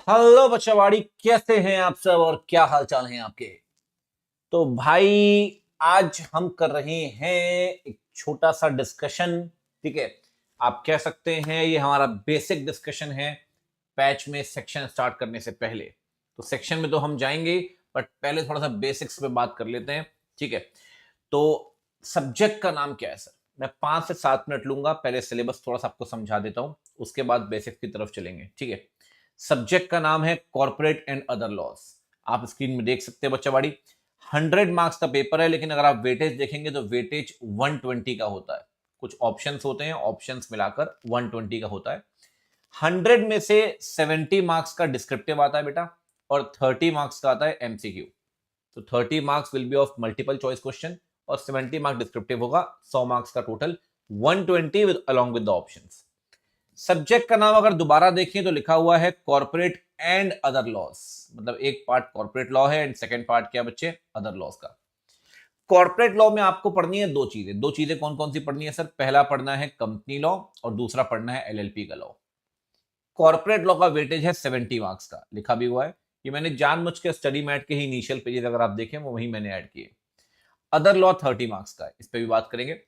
Hello बच्चावाड़ी, कैसे हैं आप सब और क्या हाल चाल हैं आपके। तो भाई, आज हम कर रहे हैं एक छोटा सा डिस्कशन। ठीक है, आप कह सकते हैं ये हमारा बेसिक डिस्कशन है पैच में सेक्शन स्टार्ट करने से पहले। तो सेक्शन में तो हम जाएंगे, बट पहले थोड़ा सा बेसिक्स पे बात कर लेते हैं। ठीक है, तो सब्जेक्ट का नाम क्या है सर? मैं 5 से 7 मिनट लूंगा, पहले सिलेबस थोड़ा सा आपको समझा देता हूं, उसके बाद बेसिक की तरफ चलेंगे। ठीक है, सब्जेक्ट का नाम है कॉर्पोरेट एंड अदर लॉस। आप स्क्रीन में देख सकते हैं बच्चा बाड़ी। 100 मार्क्स का पेपर है, लेकिन अगर आप वेटेज देखेंगे तो वेटेज 120 का होता है। कुछ ऑप्शंस होते हैं, ऑप्शंस मिलाकर 120 का होता है। 100 में से 70 मार्क्स का डिस्क्रिप्टिव आता है बेटा, और 30 मार्क्स का आता है एमसीक्यू। तो 30 marks will be of multiple choice question और 70 मार्क्स डिस्क्रिप्टिव होगा। 100 मार्क्स का total 120 with along with the options. Subject का नाम अगर दोबारा देखें तो लिखा हुआ है कॉर्पोरेट एंड अदर लॉस, मतलब एक पार्ट कॉर्पोरेट लॉ है एंड सेकंड पार्ट क्या बच्चे, अदर लॉस का। कॉर्पोरेट लॉ में आपको पढ़नी है दो चीजें कौन कौन सी पढ़नी है सर? पहला पढ़ना है कंपनी लॉ और दूसरा पढ़ना है एलएलपी का लॉ। कॉर्पोरेट लॉ का वेटेज है 70 मार्क्स का, लिखा भी हुआ है। ये मैंने जानबूझ के स्टडी मैट के ही इनिशियल पेजेस अगर आप देखें वो वही मैंने ऐड किए। अदर लॉ 30 मार्क्स का है, इस पे भी बात करेंगे।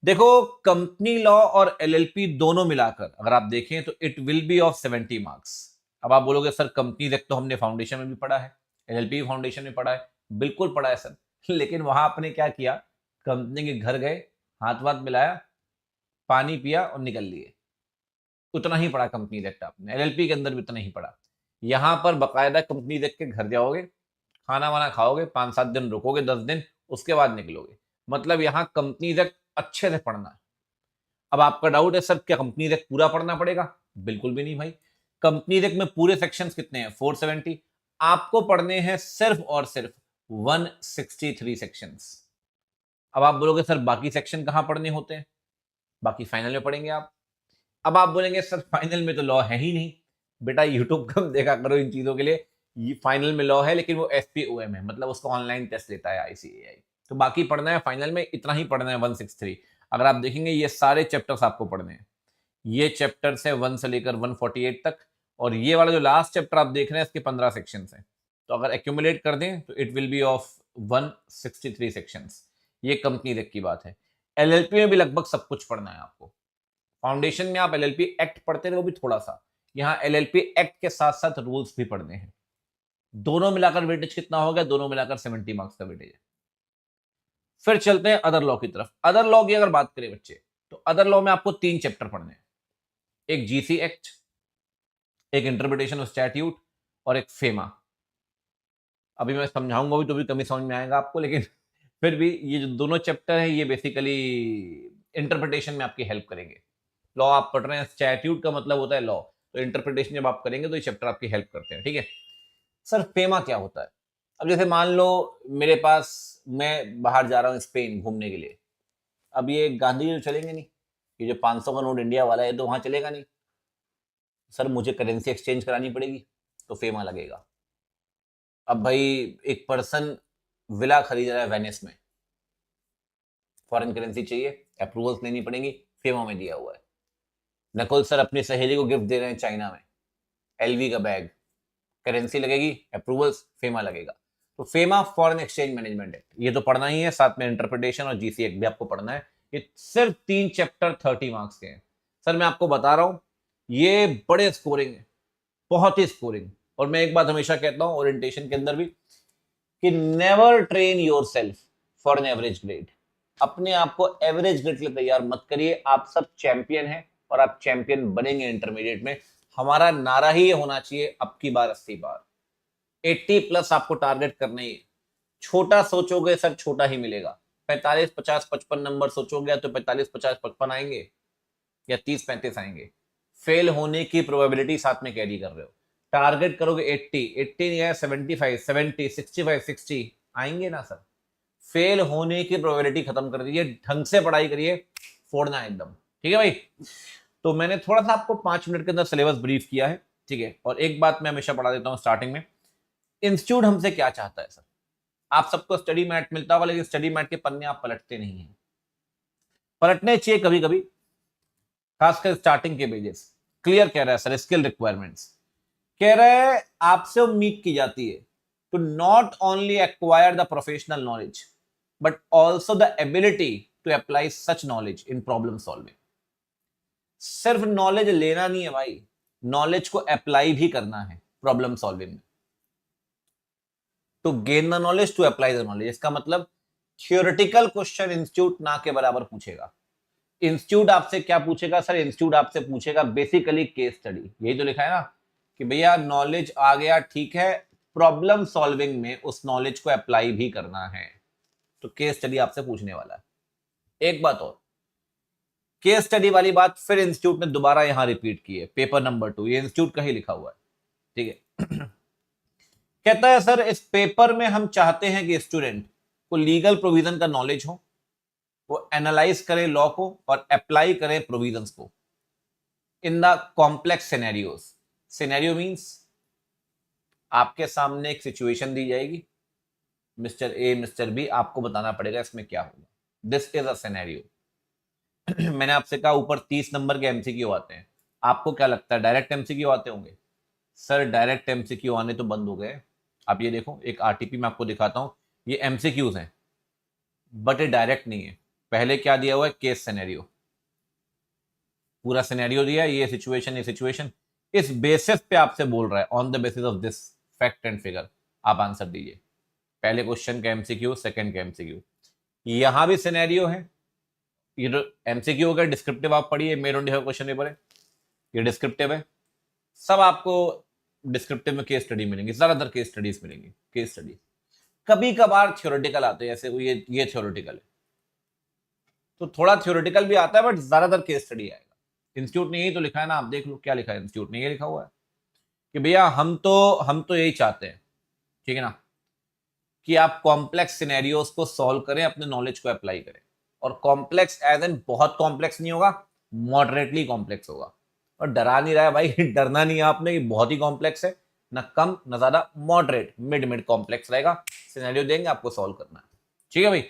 देखो, कंपनी लॉ और एलएलपी दोनों मिलाकर अगर आप देखें तो it will be of 70 marks. अब आप बोलोगे सर कंपनी एक्ट तो हमने फाउंडेशन में भी पढ़ा है, एलएलपी भी फाउंडेशन में पढ़ा है। बिल्कुल पढ़ा है सर लेकिन वहां आपने क्या किया, कंपनी के घर गए, हाथ वाथ मिलाया, पानी पिया और निकल लिए। उतना ही पढ़ा कंपनी एक्ट आपने, एलएलपी के अंदर भी उतना ही पढ़ा। यहां पर बकायदा कंपनी एक्ट के घर जाओगे, खाना वाना खाओगे, 5-7 दिन रुकोगे, 10 दिन, उसके बाद निकलोगे। मतलब यहाँ कंपनी एक्ट अच्छे से पढ़ना है। अब आपका डाउट है सर क्या कंपनी एक्ट पूरा पढ़ना पड़ेगा? बिल्कुल भी नहीं भाई। कंपनी एक्ट में पूरे सेक्शंस कितने हैं? 470। आपको पढ़ने हैं सिर्फ और सिर्फ 163 सेक्शंस। अब आप बोलोगे सर बाकी सेक्शन कहां पढ़ने होते हैं? बाकी फाइनल में पढ़ेंगे आप। अब आप बोलेंगे सर फाइनल में तो लॉ है ही नहीं। बेटा यूट्यूब कम देखा करो इन चीजों के लिए। ये फाइनल में लॉ है लेकिन वो एसपीओएम है, मतलब उसको ऑनलाइन टेस्ट लेता है आईसीएआई। तो बाकी पढ़ना है फाइनल में, इतना ही पढ़ना है 163। अगर आप देखेंगे ये सारे चैप्टर्स आपको पढ़ने हैं। ये चैप्टर है 1 से लेकर 148 तक, और ये वाला जो लास्ट चैप्टर आप देख रहे हैं इसके 15 सेक्शन हैं। तो अगर एक्यूमुलेट कर दें तो it will be of 163 sections. ये कंपनी तक की बात है। एलएलपी में भी लगभग सब कुछ पढ़ना है आपको। फाउंडेशन में आप एलएलपी एक्ट पढ़ते रहे, वो भी थोड़ा सा। यहाँ एलएलपी एक्ट के साथ साथ रूल्स भी पढ़ने हैं। दोनों मिलाकर वेटेज कितना हो गया? दोनों मिलाकर 70 मार्क्स का वेटेज है। फिर चलते हैं अदर लॉ की तरफ। अदर लॉ की अगर बात करें बच्चे, तो अदर लॉ में आपको 3 चैप्टर पढ़ने हैं। एक जीसी एक्ट, एक इंटरप्रिटेशन ऑफ स्टैट्यूट, और एक फेमा। अभी मैं समझाऊंगा भी तो भी कमी समझ में आएगा आपको, लेकिन फिर भी ये जो दोनों चैप्टर हैं ये बेसिकली इंटरप्रिटेशन में आपकी हेल्प करेंगे। लॉ आप पढ़ रहे हैं, स्टैट्यूट का मतलब होता है लॉ, तो इंटरप्रिटेशन जब आप करेंगे तो ये चैप्टर आपकी हेल्प करते हैं। ठीक है सर, फेमा क्या होता है? अब जैसे मान लो मेरे पास, मैं बाहर जा रहा हूँ स्पेन घूमने के लिए। अब ये गांधी जी तो चलेंगे नहीं, ये जो 500 का नोट इंडिया वाला है तो वहां चलेगा नहीं। सर मुझे करेंसी एक्सचेंज करानी पड़ेगी, तो फेमा लगेगा। अब भाई एक पर्सन विला खरीद रहा है वेनिस में, फॉरेन करेंसी चाहिए, अप्रूवल्स लेनी पड़ेंगी, फेमा में दिया हुआ है। नकुल सर अपनी सहेली को गिफ्ट दे रहे हैं चाइना में, एलवी का बैग, करेंसी लगेगी, अप्रूवल्स, फेमा लगेगा। तो FEMA foreign exchange management act, ये तो पढ़ना ही है, साथ में इंटरप्रिटेशन और जीसी एक्ट भी आपको पढ़ना है। ये सिर्फ 3 चैप्टर 30 मार्क्स के हैं। सर मैं आपको बता रहा हूं ये बड़े स्कोरिंग है, बहुत ही स्कोरिंग। और मैं एक बात हमेशा कहता हूं ओरिएंटेशन के अंदर भी, कि never train your self for an average grade. अपने आप को एवरेज ग्रेड के लिए तैयार मत करिए। आप सब चैंपियन हैं और आप चैंपियन बनेंगे इंटरमीडिएट में। हमारा नारा ही ये होना चाहिए, अब की बार 80 बार, 80+ आपको टारगेट करना ही है। छोटा सोचोगे सर छोटा ही मिलेगा। 45, 50, 55 नंबर सोचोगे तो 45, 50, 55 आएंगे या 30, 35 आएंगे। फेल होने की प्रोबेबिलिटी साथ में कैरी कर रहे हो। टारगेट करोगे 80, 80 नहीं आया 75, 70, 65, 60 आएंगे ना सर। फेल होने की प्रोबेबिलिटी खत्म कर दीजिए, ढंग से पढ़ाई करिए, फोड़ना है एकदम। ठीक है भाई, तो मैंने थोड़ा सा आपको 5 मिनट के अंदर सिलेबस ब्रीफ किया है। ठीक है, और एक बात मैं हमेशा पढ़ा देता हूं स्टार्टिंग में, इंस्टीट्यूट हमसे क्या चाहता है सर? आप सबको स्टडी मैट मिलता होगा, लेकिन स्टडी मैट के पन्ने आप पलटते नहीं हैं। पलटने चाहिए कभी कभी, खासकर स्टार्टिंग के पेजेस। क्लियर कह रहा है सर, स्किल रिक्वायरमेंट्स, कह रहे हैं आपसे उम्मीद की जाती है to not only acquire the professional knowledge but also the ability to apply such knowledge in problem solving. सिर्फ नॉलेज लेना नहीं है भाई, नॉलेज को अप्लाई भी करना है प्रॉब्लम सॉल्विंग में। To gain the knowledge, to apply the knowledge, इसका मतलब थियोरेटिकल क्वेश्चन इंस्टीट्यूट ना के बराबर पूछेगा। इंस्टीट्यूट आपसे क्या पूछेगा सर? इंस्टीट्यूट आपसे पूछेगा बेसिकली केस स्टडी। यही तो लिखा है ना कि भैया नॉलेज आ गया, ठीक है, प्रॉब्लम सॉल्विंग में उस नॉलेज को अप्लाई भी करना है, तो केस स्टडी आपसे पूछने वाला है। एक बात और, केस स्टडी वाली बात फिर इंस्टीट्यूट ने दोबारा यहां रिपीट की है, पेपर नंबर 2, ये इंस्टीट्यूट का ही लिखा हुआ है, ठीक है। कहता है सर इस पेपर में हम चाहते हैं कि स्टूडेंट को लीगल प्रोविजन का नॉलेज हो, वो एनालाइज करे लॉ को और अप्लाई करे प्रोविजंस को in the complex scenarios. Scenario means आपके सामने एक सिचुएशन दी जाएगी, मिस्टर ए मिस्टर बी, आपको बताना पड़ेगा इसमें क्या होगा। This is a scenario. मैंने आपसे कहा ऊपर 30 नंबर के एमसीक्यू आते हैं, आपको क्या लगता है डायरेक्ट एमसीक्यू आते होंगे? सर डायरेक्ट एमसीक्यू आने तो बंद हो गए। आप ये देखो, एक आरटीपी में आपको दिखाता हूं, ये एमसीक्यूज हैं बट ये डायरेक्ट नहीं है। पहले क्या दिया हुआ है? केस सिनेरियो, पूरा सिनेरियो दिया है, ये सिचुएशन, इस बेसिस पे आपसे बोल रहा है on the basis of this fact and figure आप आंसर दीजिए। पहले क्वेश्चन का एमसीक्यू, सेकंड का एमसीक्यू, यहां भी सिनेरियो है। ये एमसीक्यू का डिस्क्रिप्टिव आप पढ़िए, मेरे डोंट हैव क्वेश्चन पेपर है, ये डिस्क्रिप्टिव है। सब आपको डिस्क्रिप्टिव में केस स्टडी मिलेंगी, ज्यादातर केस स्टडीज मिलेंगी। केस स्टडी कभी कभार थ्योरेटिकल आते हैं, जैसे ये थ्योरेटिकल है तो थोड़ा थ्योरेटिकल भी आता है बट ज्यादातर केस स्टडी आएगा। इंस्टीट्यूट ने यही तो लिखा है ना, आप देख लो क्या लिखा है, इंस्टीट्यूट ने ये लिखा हुआ है कि भैया हम तो यही चाहते हैं, ठीक है ना, कि आप कॉम्प्लेक्स सिनेरियोज को सॉल्व करें, अपने नॉलेज को अप्लाई करें। और कॉम्प्लेक्स एज एन बहुत कॉम्प्लेक्स नहीं होगा, मॉडरेटली कॉम्प्लेक्स होगा। और डरा नहीं रहा है भाई, डरना नहीं है आपने कि बहुत ही कॉम्प्लेक्स है, ना कम ना ज्यादा, मॉडरेट मिड कॉम्प्लेक्स रहेगा। सिनेरियो देंगे आपको सॉल्व करना है, ठीक है भाई।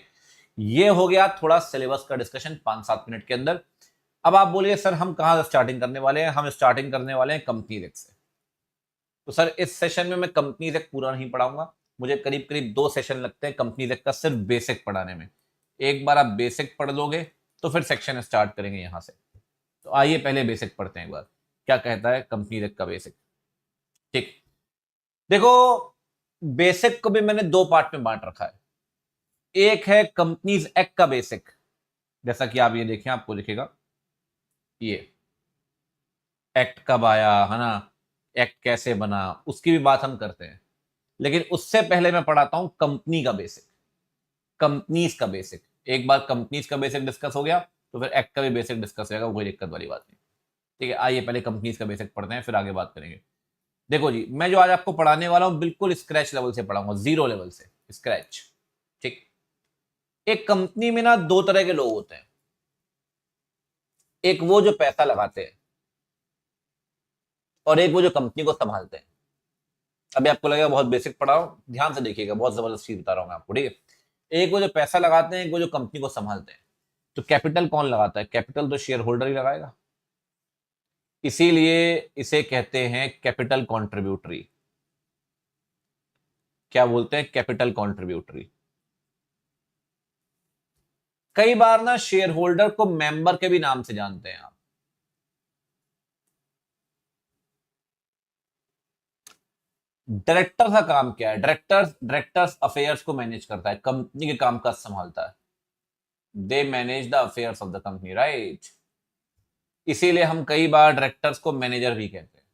ये हो गया थोड़ा सिलेबस का डिस्कशन 5-7 मिनट के अंदर। अब आप बोलिए सर हम कहां से स्टार्टिंग करने वाले हैं? हम स्टार्टिंग करने वाले हैं कंपनीज एक्ट से। तो सर इस सेशन में मैं कंपनीज एक्ट पूरा नहीं पढ़ाऊंगा, मुझे करीब करीब 2 सेशन लगते हैं कंपनीज एक्ट का सिर्फ बेसिक पढ़ाने में। एक बार आप बेसिक पढ़ लोगे तो फिर सेक्शन स्टार्ट करेंगे यहां से। तो आइए पहले बेसिक पढ़ते हैं एक बार, क्या कहता है कंपनीज एक्ट का बेसिक। ठीक, देखो बेसिक को भी मैंने 2 पार्ट में बांट रखा है। एक है कंपनीज एक्ट का बेसिक, जैसा कि आप ये देखें, आपको दिखेगा ये एक्ट कब आया है ना, एक्ट कैसे बना, उसकी भी बात हम करते हैं। लेकिन उससे पहले मैं पढ़ाता हूं कंपनी का बेसिक, कंपनीज का बेसिक। एक बार कंपनीज का बेसिक डिस्कस हो गया तो फिर एक्ट का भी बेसिक डिस्कस होगा, कोई दिक्कत वाली बात नहीं। ठीक है, आइए पहले कंपनीज का बेसिक पढ़ते हैं, फिर आगे बात करेंगे। देखो जी, मैं जो आज आपको पढ़ाने वाला हूं बिल्कुल स्क्रैच लेवल से पढ़ाऊंगा, 0 लेवल से, स्क्रैच। ठीक, एक कंपनी में ना 2 तरह के लोग होते हैं, एक वो जो पैसा लगाते हैं और एक वो जो कंपनी को संभालते हैं। अभी आपको लगेगा बहुत बेसिक पढ़ा रहा हूं, ध्यान से देखिएगा, बहुत जबरदस्त चीज बता रहा हूं मैं आपको, ठीक है। एक वो जो पैसा लगाते हैं, एक वो जो कंपनी को संभालते हैं। तो कैपिटल कौन लगाता है? कैपिटल तो शेयर होल्डर ही लगाएगा, इसीलिए इसे कहते हैं कैपिटल कॉन्ट्रीब्यूटरी। क्या बोलते हैं? Capital contributory. कई बार ना शेयर होल्डर को मेंबर के भी नाम से जानते हैं आप। डायरेक्टर का काम क्या है? डायरेक्टर्स अफेयर्स को मैनेज करता है, कंपनी के कामकाज संभालता है। They manage the affairs of the company, right. इसीलिए हम कई बार डायरेक्टर्स को मैनेजर भी कहते हैं।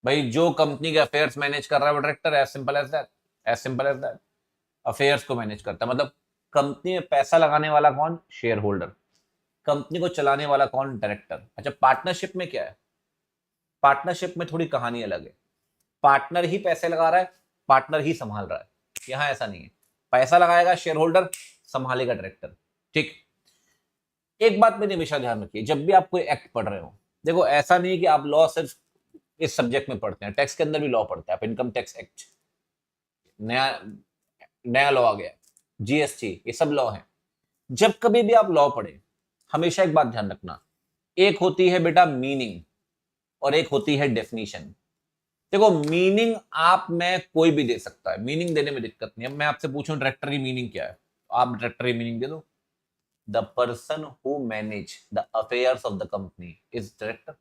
भाई जो कंपनी के अफेयर्स मैनेज कर रहा है वो director, as simple as that, as simple as that. Affairs को मैनेज करता है, मतलब कंपनी में पैसा लगाने वाला कौन? Share holder. कंपनी को चलाने वाला कौन? डायरेक्टर। अच्छा, पार्टनरशिप में क्या है? पार्टनरशिप में थोड़ी कहानी अलग है। पार्टनर ही पैसे लगा रहा है, पार्टनर ही संभाल रहा है। यहां ऐसा नहीं है, पैसा लगाएगा शेयर होल्डर, संभालेगा डायरेक्टर। ठीक, एक बात मेरी हमेशा ध्यान रखिए, जब भी आप कोई एक्ट पढ़ रहे हो, देखो ऐसा नहीं कि आप लॉ सिर्फ इस सब्जेक्ट में पढ़ते हैं, टैक्स के अंदर भी लॉ पढ़ते हैं आप। इनकम टैक्स एक्ट, नया नया लॉ आ गया, जीएसटी, ये सब लॉ है। जब कभी भी आप लॉ पढ़े, हमेशा एक बात ध्यान रखना, एक होती है बेटा मीनिंग और एक होती है डेफिनेशन। देखो मीनिंग आप में कोई भी दे सकता है, मीनिंग देने में दिक्कत नहीं है। मैं आपसे पूछूं डायरेक्टर की मीनिंग क्या है, तो आप डायरेक्टर की मीनिंग दे दो। The person who manage the affairs of the company is director.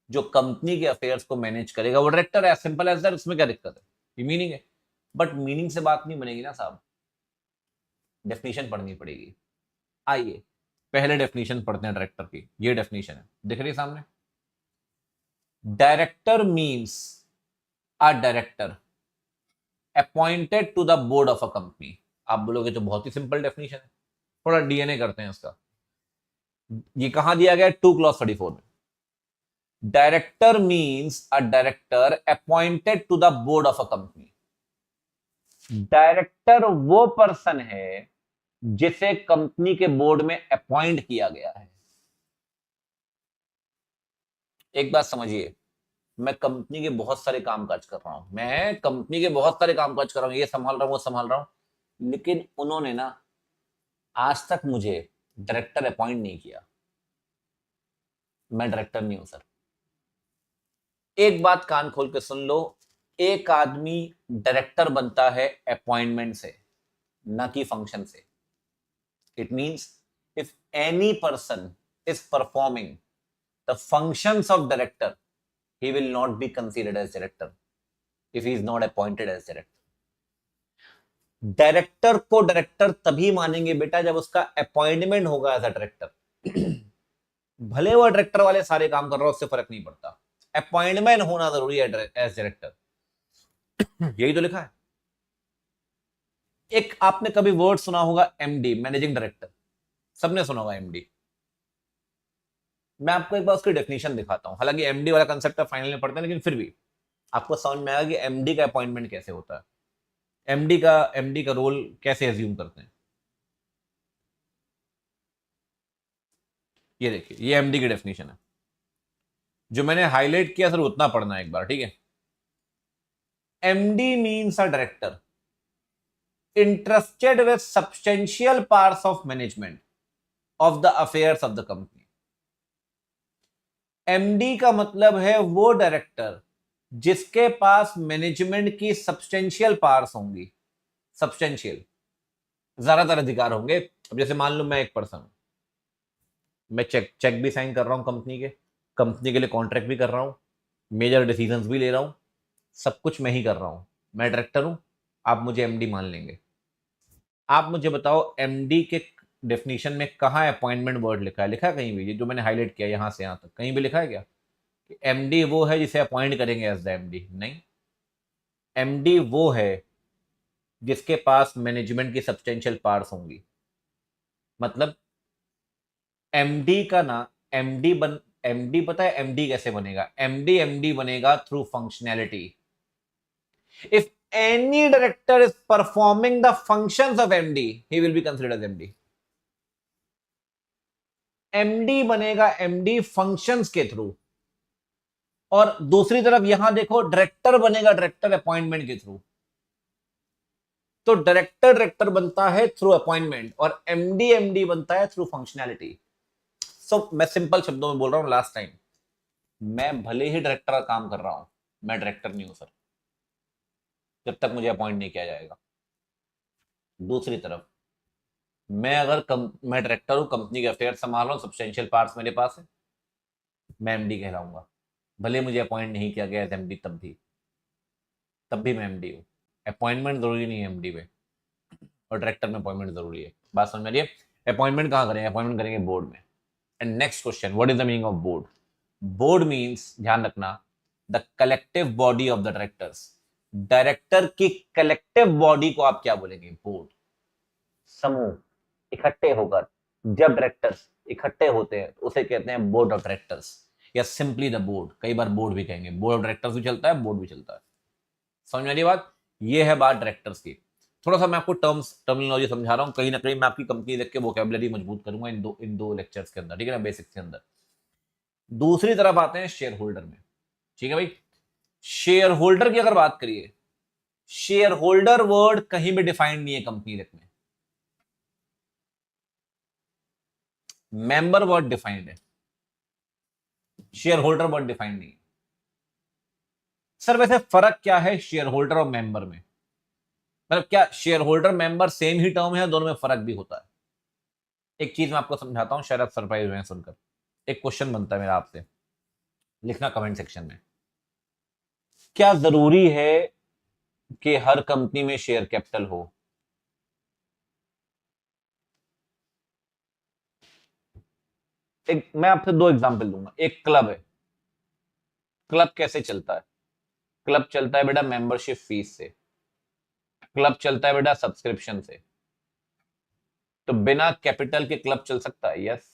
जो कंपनी के अफेयर्स को मैनेज करेगा वो डायरेक्टर है, सिंपल एज दैट। उसमें क्या दिक्कत है, ये मीनिंग है। बट मीनिंग से बात नहीं बनेगी ना साहब, डेफिनेशन पढ़नी पड़ेगी। आइए पहले डेफिनेशन पढ़ते हैं डायरेक्टर की। ये डेफिनेशन है, दिख रही है सामने। Director means a director appointed to the board of a company. आप बोलोगे तो बहुत ही सिंपल डेफिनेशन है, थोड़ा डीएनए करते हैं इसका। ये कहां दिया गया है, 2 clause 34 में। Director means a director appointed to the board of a company. Director वो पर्सन है जिसे कंपनी के बोर्ड में अपॉइंट किया गया है। एक बात समझिए, मैं कंपनी के बहुत सारे कामकाज कर रहा हूं, मैं कंपनी के बहुत सारे कामकाज कर रहा हूं, ये संभाल रहा हूं वो संभाल रहा हूं, लेकिन उन्होंने ना आज तक मुझे डायरेक्टर अपॉइंट नहीं किया। मैं डायरेक्टर नहीं हूं सर। एक बात कान खोल के सुन लो, एक आदमी डायरेक्टर बनता है अपॉइंटमेंट से, ना कि फंक्शन से। It means if any person is performing the functions of director, he will not be considered as director if he is not appointed as director. Director को डायरेक्टर तभी मानेंगे बेटा जब उसका अपॉइंटमेंट होगा एज अ डायरेक्टर। भले वो director वाले सारे काम कर रहा हो, उससे फर्क नहीं पड़ता, अपॉइंटमेंट होना जरूरी है एज डायरेक्टर। यही तो लिखा है। एक आपने कभी वर्ड सुना होगा एमडी, मैनेजिंग डायरेक्टर, सबने सुना होगा एमडी। मैं आपको एक बार उसकी डेफिनेशन दिखाता हूं, हालांकि एमडी वाला कंसेप्ट फाइनल में पढ़ते हैं, लेकिन फिर भी आपको समझ में आएगा कि एमडी का अपॉइंटमेंट कैसे होता है, एमडी का रोल कैसे एज्यूम करते हैं। ये देखिए, ये एमडी की डेफिनेशन है। जो मैंने हाईलाइट किया सर उतना पढ़ना है एक बार, ठीक है। MD means a director interested with substantial parts of management of the affairs of the company. MD का मतलब है वो डायरेक्टर जिसके पास मैनेजमेंट की सब्सटेंशियल पार्ट्स होंगी, सब्सटेंशियल, ज्यादातर अधिकार होंगे। अब जैसे मान लो मैं एक पर्सन हूं, मैं चेक चेक भी साइन कर रहा हूं कंपनी के लिए कॉन्ट्रैक्ट भी कर रहा हूं, मेजर डिसीजंस भी ले रहा हूं, सब कुछ मैं ही कर रहा हूं। मैं डायरेक्टर हूं, आप मुझे एमडी मान लेंगे। आप मुझे बताओ एमडी के डेफिनेशन में कहाँ अपॉइंटमेंट वर्ड लिखा है, लिखा है कहीं भी? ये जो मैंने हाईलाइट किया यहां से यहां तक कहीं भी लिखा है क्या कि एमडी वो है जिसे अपॉइंट करेंगे एज द एमडी? नहीं, एमडी वो है जिसके पास मैनेजमेंट की सब्सटेंशियल पावर्स होंगी। मतलब एमडी का ना, एमडी बन एमडी पता है एमडी कैसे बनेगा? एमडी एमडी बनेगा through functionality. If any director is performing the functions of MD, he will be considered as MD. MD बनेगा MD फंक्शंस के थ्रू, और दूसरी तरफ यहां देखो डायरेक्टर बनेगा डायरेक्टर अपॉइंटमेंट के थ्रू। तो डायरेक्टर बनता है थ्रू अपॉइंटमेंट और एमडी बनता है थ्रू फंक्शनैलिटी। सो मैं सिंपल शब्दों में बोल रहा हूं लास्ट टाइम, मैं भले ही डायरेक्टर का काम कर रहा हूं, मैं डायरेक्टर नहीं हूं सर, जब तक मुझे अपॉइंट नहीं किया जाएगा। दूसरी तरफ मैं डायरेक्टर हूं, कंपनी के अफेयर संभाल रहा हूं, सब्सटेंशियल पार्ट्स मेरे पास है, मैं एमडी कहलाऊंगा। भले मुझे अपॉइंट नहीं किया गया एज एमडी, तब भी मैं एमडी हूं। अपॉइंटमेंट जरूरी नहीं है एमडी में, और डायरेक्टर में अपॉइंटमेंट जरूरी है। बात समझ में आ रही है? अपॉइंटमेंट कहां करेंगे? अपॉइंटमेंट करेंगे बोर्ड में। And next question, what is the meaning of board? Board means, ध्यान रखना, the collective body of the directors. Director की कलेक्टिव बॉडी को आप क्या बोलेंगे? बोर्ड। समूह, इकट्ठे होकर जब डायरेक्टर्स इकट्ठे होते हैं तो उसे कहते हैं बोर्ड ऑफ डायरेक्टर्स, या सिंपली द बोर्ड। कई बार बोर्ड भी कहेंगे, बोर्ड ऑफ डायरेक्टर्स भी चलता है, बोर्ड भी चलता है। समझ में आ रही बात? ये है बात डायरेक्टर्स की। थोड़ा सा मैं आपको टर्मिनोलॉजी समझा रहा हूं, कहीं ना कहीं मैं आपकी कंपनी देख के वोकैबुलरी मजबूत करूंगा इन दो लेक्चर्स के अंदर, ठीक है ना, बेसिक्स के अंदर। दूसरी तरफ आते हैं शेयर होल्डर में, ठीक है भाई। शेयर होल्डर की अगर बात करिए, शेयर होल्डर वर्ड कहीं भी डिफाइंड नहीं है कंपनी में। मेंबर वर्ड डिफाइंड है, शेयर होल्डर वर्ड डिफाइंड नहीं है। सर वैसे फर्क क्या है शेयर होल्डर और मेंबर में? मतलब क्या शेयर होल्डर मेंबर सेम ही टर्म है, दोनों में फर्क भी होता है? एक चीज मैं आपको समझाता हूं, शायद आप सरप्राइज हुए हैं सुनकर। एक क्वेश्चन बनता है मेरा आपसे, लिखना कमेंट सेक्शन में। क्या जरूरी है कि हर कंपनी में शेयर कैपिटल हो? एक मैं आपसे दो एग्जांपल दूंगा। एक क्लब है। क्लब कैसे चलता है? क्लब चलता है बेटा मेंबरशिप फीस से। क्लब चलता है बेटा सब्सक्रिप्शन से। तो बिना कैपिटल के क्लब चल सकता है? यस।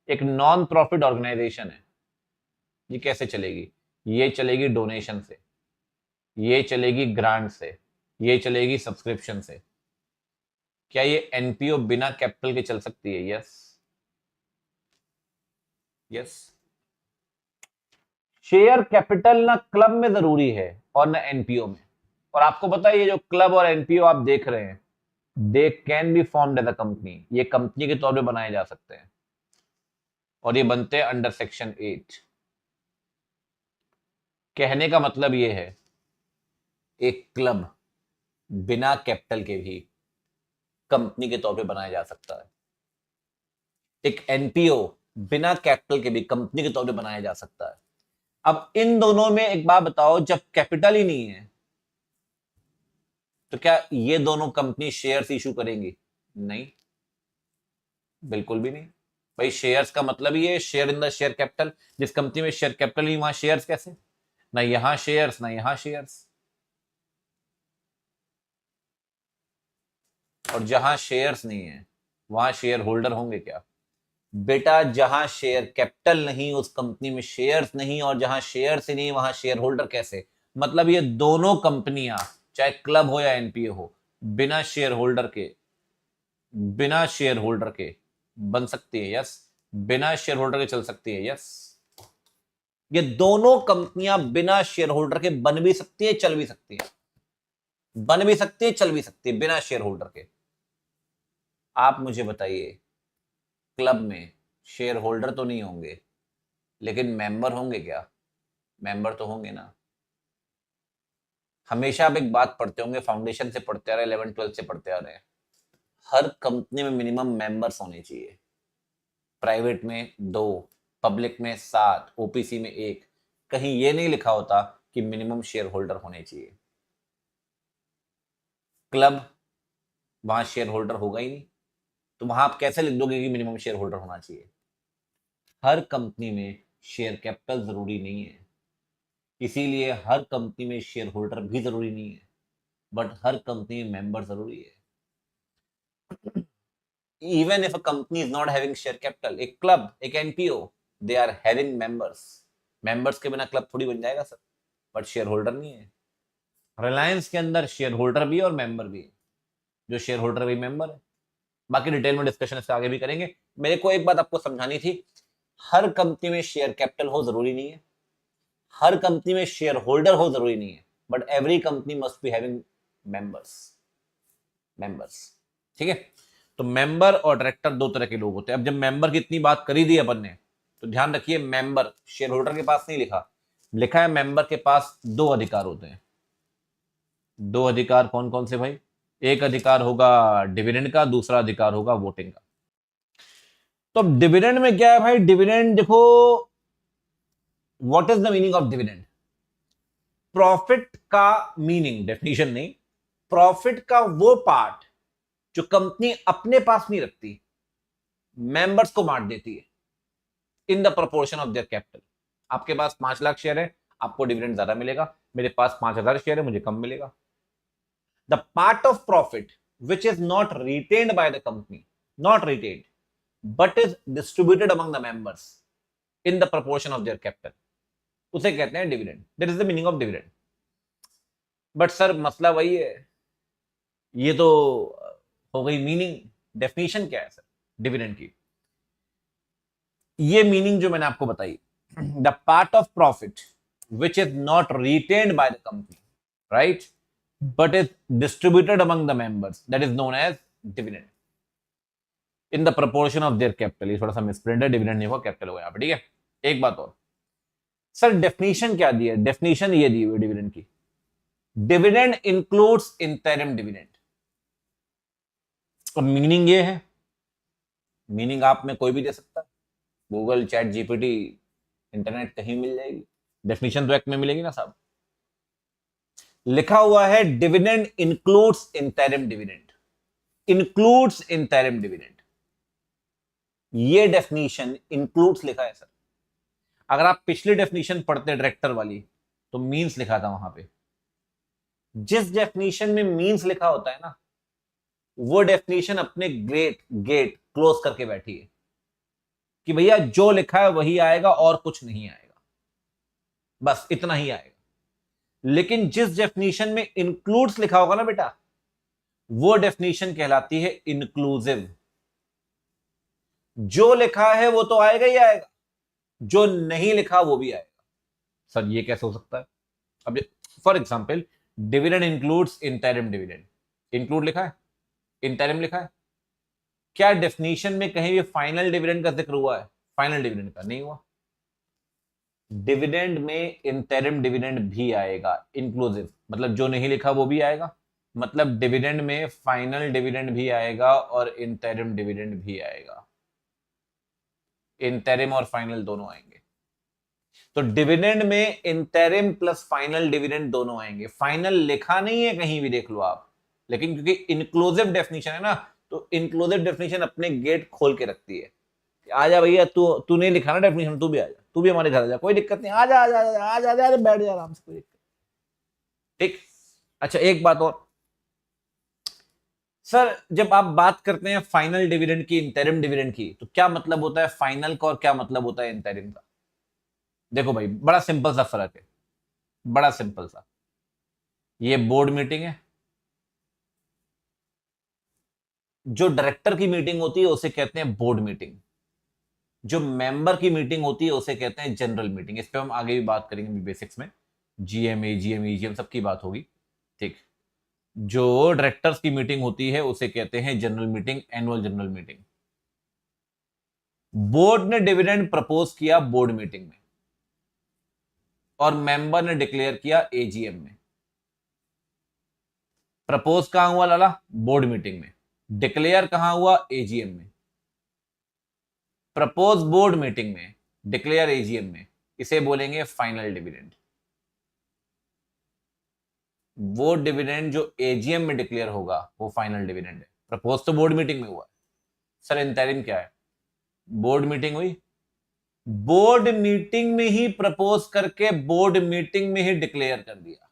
एक नॉन प्रॉफिट ऑर्गेनाइजेशन है, ये कैसे चलेगी? ये चलेगी डोनेशन से, ये चलेगी ग्रांट से, ये चलेगी सब्सक्रिप्शन से। क्या ये एनपीओ बिना कैपिटल के चल सकती है? यस। यस। शेयर कैपिटल ना क्लब में जरूरी है और ना एनपीओ में। और आपको पता है ये जो क्लब और एनपीओ आप देख रहे हैं, they can be formed as a company, ये कंपनी के तौर पे बनाए जा सकते हैं और ये बनते हैं अंडर सेक्शन 8। कहने का मतलब ये है, एक क्लब बिना कैपिटल के भी कंपनी के तौर पे बनाया जा सकता है। एक एनपीओ बिना कैपिटल के भी कंपनी के तौर पे बनाया जा सकता है। अब इन दोनों में एक बात बताओ, जब कैपिटल ही नहीं है तो क्या ये दोनों कंपनी शेयर्स इशू करेंगी? नहीं, बिल्कुल भी नहीं। भाई शेयर्स का मतलब ही है share in the share capital. जिस कंपनी में शेयर कैपिटल नहीं, वहां शेयर्स कैसे? ना यहां शेयर्स ना यहां शेयर्स। और जहां शेयर्स नहीं है वहां शेयर होल्डर होंगे क्या? बेटा जहां शेयर कैपिटल नहीं उस कंपनी में शेयर्स नहीं, और जहां शेयर्स ही नहीं वहां शेयर होल्डर कैसे? मतलब ये दोनों कंपनियां, चाहे क्लब हो या एनपीओ हो, बिना शेयर होल्डर के, बिना शेयर होल्डर के बन सकती है। यस। बिना शेयर होल्डर के चल सकती है। यस। ये दोनों कंपनियां बिना शेयर होल्डर के बन भी सकती है, चल भी सकती है। बन भी सकती है, चल भी सकती है बिना शेयर होल्डर के। आप मुझे बताइए, क्लब में शेयर होल्डर तो नहीं होंगे, लेकिन मेंबर होंगे क्या? मेंबर तो होंगे ना। हमेशा आप एक बात पढ़ते होंगे, फाउंडेशन से पढ़ते आ रहे, 11 12 से पढ़ते आ रहे हैं, हर कंपनी में मिनिमम मेंबर्स होने चाहिए। प्राइवेट में 2, पब्लिक में 7, ओपीसी में 1। कहीं ये नहीं लिखा होता कि मिनिमम शेयर होल्डर होने चाहिए। क्लब, वहां शेयर होल्डर होगा ही नहीं, तो वहां आप कैसे लिख दोगे कि मिनिमम शेयर होल्डर होना चाहिए? हर कंपनी में शेयर कैपिटल जरूरी नहीं है, इसीलिए हर कंपनी में शेयर होल्डर भी जरूरी नहीं है, बट हर कंपनी में मेंबर जरूरी है। Even if a company is not having share capital, एक क्लब, एक NPO, they are having members. Members के बिना क्लब थोड़ी बन जाएगा सर, बट शेयर होल्डर नहीं है। रिलायंस के अंदर शेयर होल्डर भी है और मेंबर भी है, जो शेयर होल्डर भी मेंबर है। बाकी डिटेल में डिस्कशन इससे आगे भी करेंगे। मेरे को एक बात आपको समझानी थी, हर कंपनी में शेयर कैपिटल हो जरूरी नहीं है, हर कंपनी में शेयर होल्डर हो जरूरी नहीं है, but every company must be having members. Members, ठीक है। तो मेंबर और डायरेक्टर दो तरह के लोग होते हैं। अब जब मेंबर की इतनी बात करी दी अपन ने, तो ध्यान रखिए, मेंबर शेयर होल्डर के पास नहीं लिखा, लिखा है मेंबर के पास 2 अधिकार होते हैं। 2 अधिकार कौन कौन से भाई? एक अधिकार होगा डिविडेंड का, दूसरा अधिकार होगा वोटिंग का। तो अब डिविडेंड में क्या है भाई? डिविडेंड देखो, what is the meaning of dividend? Profit का मीनिंग, डेफिनेशन नहीं, प्रॉफिट का वो पार्ट जो कंपनी अपने पास नहीं रखती, मेंबर्स को बांट देती है इन the proportion of their capital. आपके पास 5 लाख शेयर है, आपको डिविडेंड ज्यादा मिलेगा, मेरे पास 5,000 शेयर है, मुझे कम मिलेगा। The part of profit which is not retained by the company, not retained but is distributed among the members in the proportion of their capital, उसे कहते हैं dividend. That is the meaning of dividend. But sir मसला वही है, ये तो हो गई मीनिंग। डेफिनेशन क्या है सर डिविडेंड की? ये मीनिंग जो मैंने आपको बताई, the part of profit which is not retained by the company, right, but is distributed among the members, that is known as dividend in the proportion of their capital. ये थोड़ा सा misprint है, dividend नहीं होगा, capital होगा यहाँ पे, ठीक है। एक बात और, सर डेफिनेशन क्या दी है? डेफिनेशन ये दी हुई डिविडेंड की, डिविडेंड इंक्लूड्स इंटरिम डिविडेंड। और मीनिंग ये है, मीनिंग आप में कोई भी दे सकता है, गूगल, चैट जीपीटी, इंटरनेट कहीं मिल जाएगी, डेफिनेशन तो एक्ट में मिलेगी ना साहब। लिखा हुआ है dividend includes interim dividend, includes interim dividend, ये डेफिनेशन इंक्लूड्स लिखा है सर। अगर आप पिछली डेफिनेशन पढ़ते डायरेक्टर वाली, तो मींस लिखा था वहां पे। जिस डेफिनेशन में मींस लिखा होता है ना, वो डेफिनेशन अपने गेट क्लोज करके बैठी है कि भैया जो लिखा है वही आएगा और कुछ नहीं आएगा, बस इतना ही आएगा। लेकिन जिस डेफिनेशन में इंक्लूड्स लिखा होगा ना बेटा, वो डेफिनेशन कहलाती है इंक्लूसिव। जो लिखा है वो तो आएगा ही आएगा, जो नहीं लिखा वो भी आएगा। सर ये कैसे हो सकता है? अब for example, dividend includes interim dividend, include लिखा है, इंटरिम लिखा है, क्या डेफिनेशन में कहीं भी फाइनल डिविडेंड का जिक्र हुआ है? फाइनल डिविडेंड का नहीं हुआ। डिविडेंड में इंटरिम डिविडेंड भी आएगा, इंक्लूसिव, मतलब जो नहीं लिखा वो भी आएगा, मतलब डिविडेंड में फाइनल डिविडेंड भी आएगा और इंटरिम डिविडेंड भी आएगा, इंटरिम और फाइनल दोनों आएंगे। तो डिविडेंड में इंटरिम प्लस फाइनल डिविडेंड दोनों आएंगे। फाइनल लिखा नहीं है कहीं भी, देख लो आप, लेकिन क्योंकि इंक्लूसिव डेफिनेशन है ना, तो इंक्लूसिव डेफिनेशन अपने गेट खोल के रखती है। आ जा भैया, तू नहीं लिखा ना डेफिनेशन, तू भी आ जा, तू भी हमारे घर आ जा, कोई दिक्कत नहीं, आ जा आ जा आ जा, आ जा, बैठ जा आराम से, कोई दिक्कत। ठीक। अच्छा एक बात और सर, जब आप बात करते हैं फाइनल डिविडेंड की, इंटरिम डिविडेंड की, तो क्या मतलब होता है फाइनल का और क्या मतलब होता है इंटरिम का? देखो भाई, बड़ा सिंपल सा फर्क है, बड़ा सिंपल सा। ये बोर्ड मीटिंग है, जो डायरेक्टर की मीटिंग होती है उसे कहते हैं बोर्ड मीटिंग, जो मेंबर की मीटिंग होती है उसे कहते हैं जनरल मीटिंग। इस पे हम आगे भी बात करेंगे बेसिक्स में, जीएमए जीएमई जीएम सबकी बात होगी। ठीक। जो डायरेक्टर्स की मीटिंग होती है उसे कहते हैं general meeting, annual general meeting. Board ने डिविडेंड प्रपोज किया बोर्ड मीटिंग में, और मेंबर ने डिक्लेयर किया एजीएम में। प्रपोज कहां हुआ लाला? बोर्ड मीटिंग में। डिक्लेयर कहां हुआ? एजीएम में। प्रपोज बोर्ड मीटिंग में, डिक्लेयर एजीएम में, इसे बोलेंगे फाइनल डिविडेंड। वो डिविडेंड जो एजीएम में डिक्लेयर होगा वो फाइनल डिविडेंड है। प्रपोज तो बोर्ड मीटिंग में हुआ है। सर इंटरिम क्या है? बोर्ड मीटिंग हुई, बोर्ड मीटिंग में ही प्रपोज करके बोर्ड मीटिंग में ही डिक्लेयर कर दिया,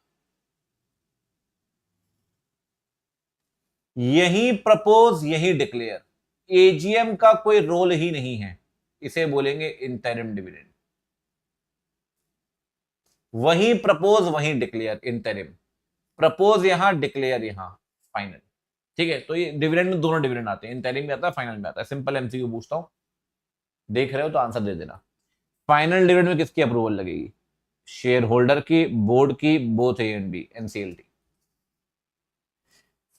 यही प्रपोज यही डिक्लेयर, एजीएम का कोई रोल ही नहीं है, इसे बोलेंगे इंटरिम डिविडेंड। वही प्रपोज वही डिक्लेयर, इंटरिम। प्रपोज यहां, डिक्लेयर यहां, फाइनल। ठीक है, तो ये डिविडेंड में दोनों डिविडेंड आते हैं, इंटरिम में आता है, फाइनल में आता है। सिंपल एमसीक्यू पूछता हूं, देख रहे हो तो आंसर दे देना। फाइनल डिविडेंड में किसकी अप्रूवल लगेगी? शेयर होल्डर की, बोर्ड की, both A and B, NCLT.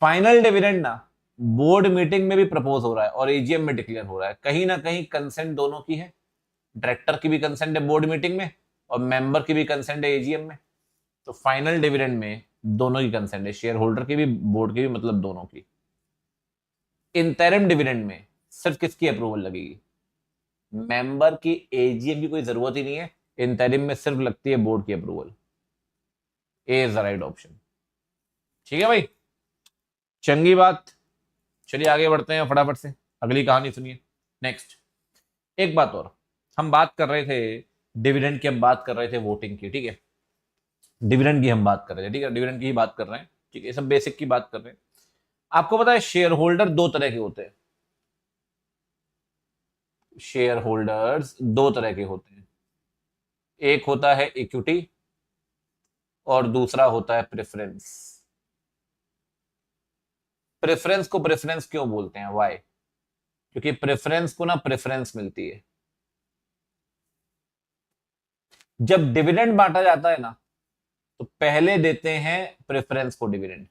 Final dividend ना बोर्ड मीटिंग में भी प्रपोज हो रहा है और एजीएम में डिक्लेयर हो रहा है, कहीं ना कहीं कंसेंट दोनों की है। डायरेक्टर की भी कंसेंट है बोर्ड मीटिंग में, और मेंबर की भी कंसेंट है एजीएम में। तो फाइनल डिविडेंड में दोनों की कंसेंट है, शेयर होल्डर की भी, बोर्ड की भी, मतलब दोनों की। इंटरिम डिविडेंड में सिर्फ किसकी अप्रूवल लगेगी? मेंबर की, एजीएम की कोई जरूरत ही नहीं है। इंटरिम में सिर्फ लगती है बोर्ड की approval. A is the right option. ठीक है भाई, चंगी बात। चलिए आगे बढ़ते हैं फटाफट से, अगली कहानी सुनिए। नेक्स्ट, एक बात और, हम बात कर रहे थे डिविडेंड की, हम बात कर रहे थे वोटिंग की, ठीक है, डिविडेंड की हम बात कर रहे थे, ठीक है, डिविडेंड की ही बात कर रहे हैं, ठीक है, सब बेसिक की बात कर रहे हैं। आपको पता है शेयर होल्डर दो तरह के होते हैं, शेयर होल्डर्स दो तरह के होते हैं, एक होता है इक्विटी और दूसरा होता है प्रेफरेंस। प्रेफरेंस को प्रेफरेंस क्यों बोलते हैं? वाई? क्योंकि प्रेफरेंस को ना प्रेफरेंस मिलती है। जब डिविडेंड बांटा जाता है ना, तो पहले देते हैं प्रेफरेंस को डिविडेंड।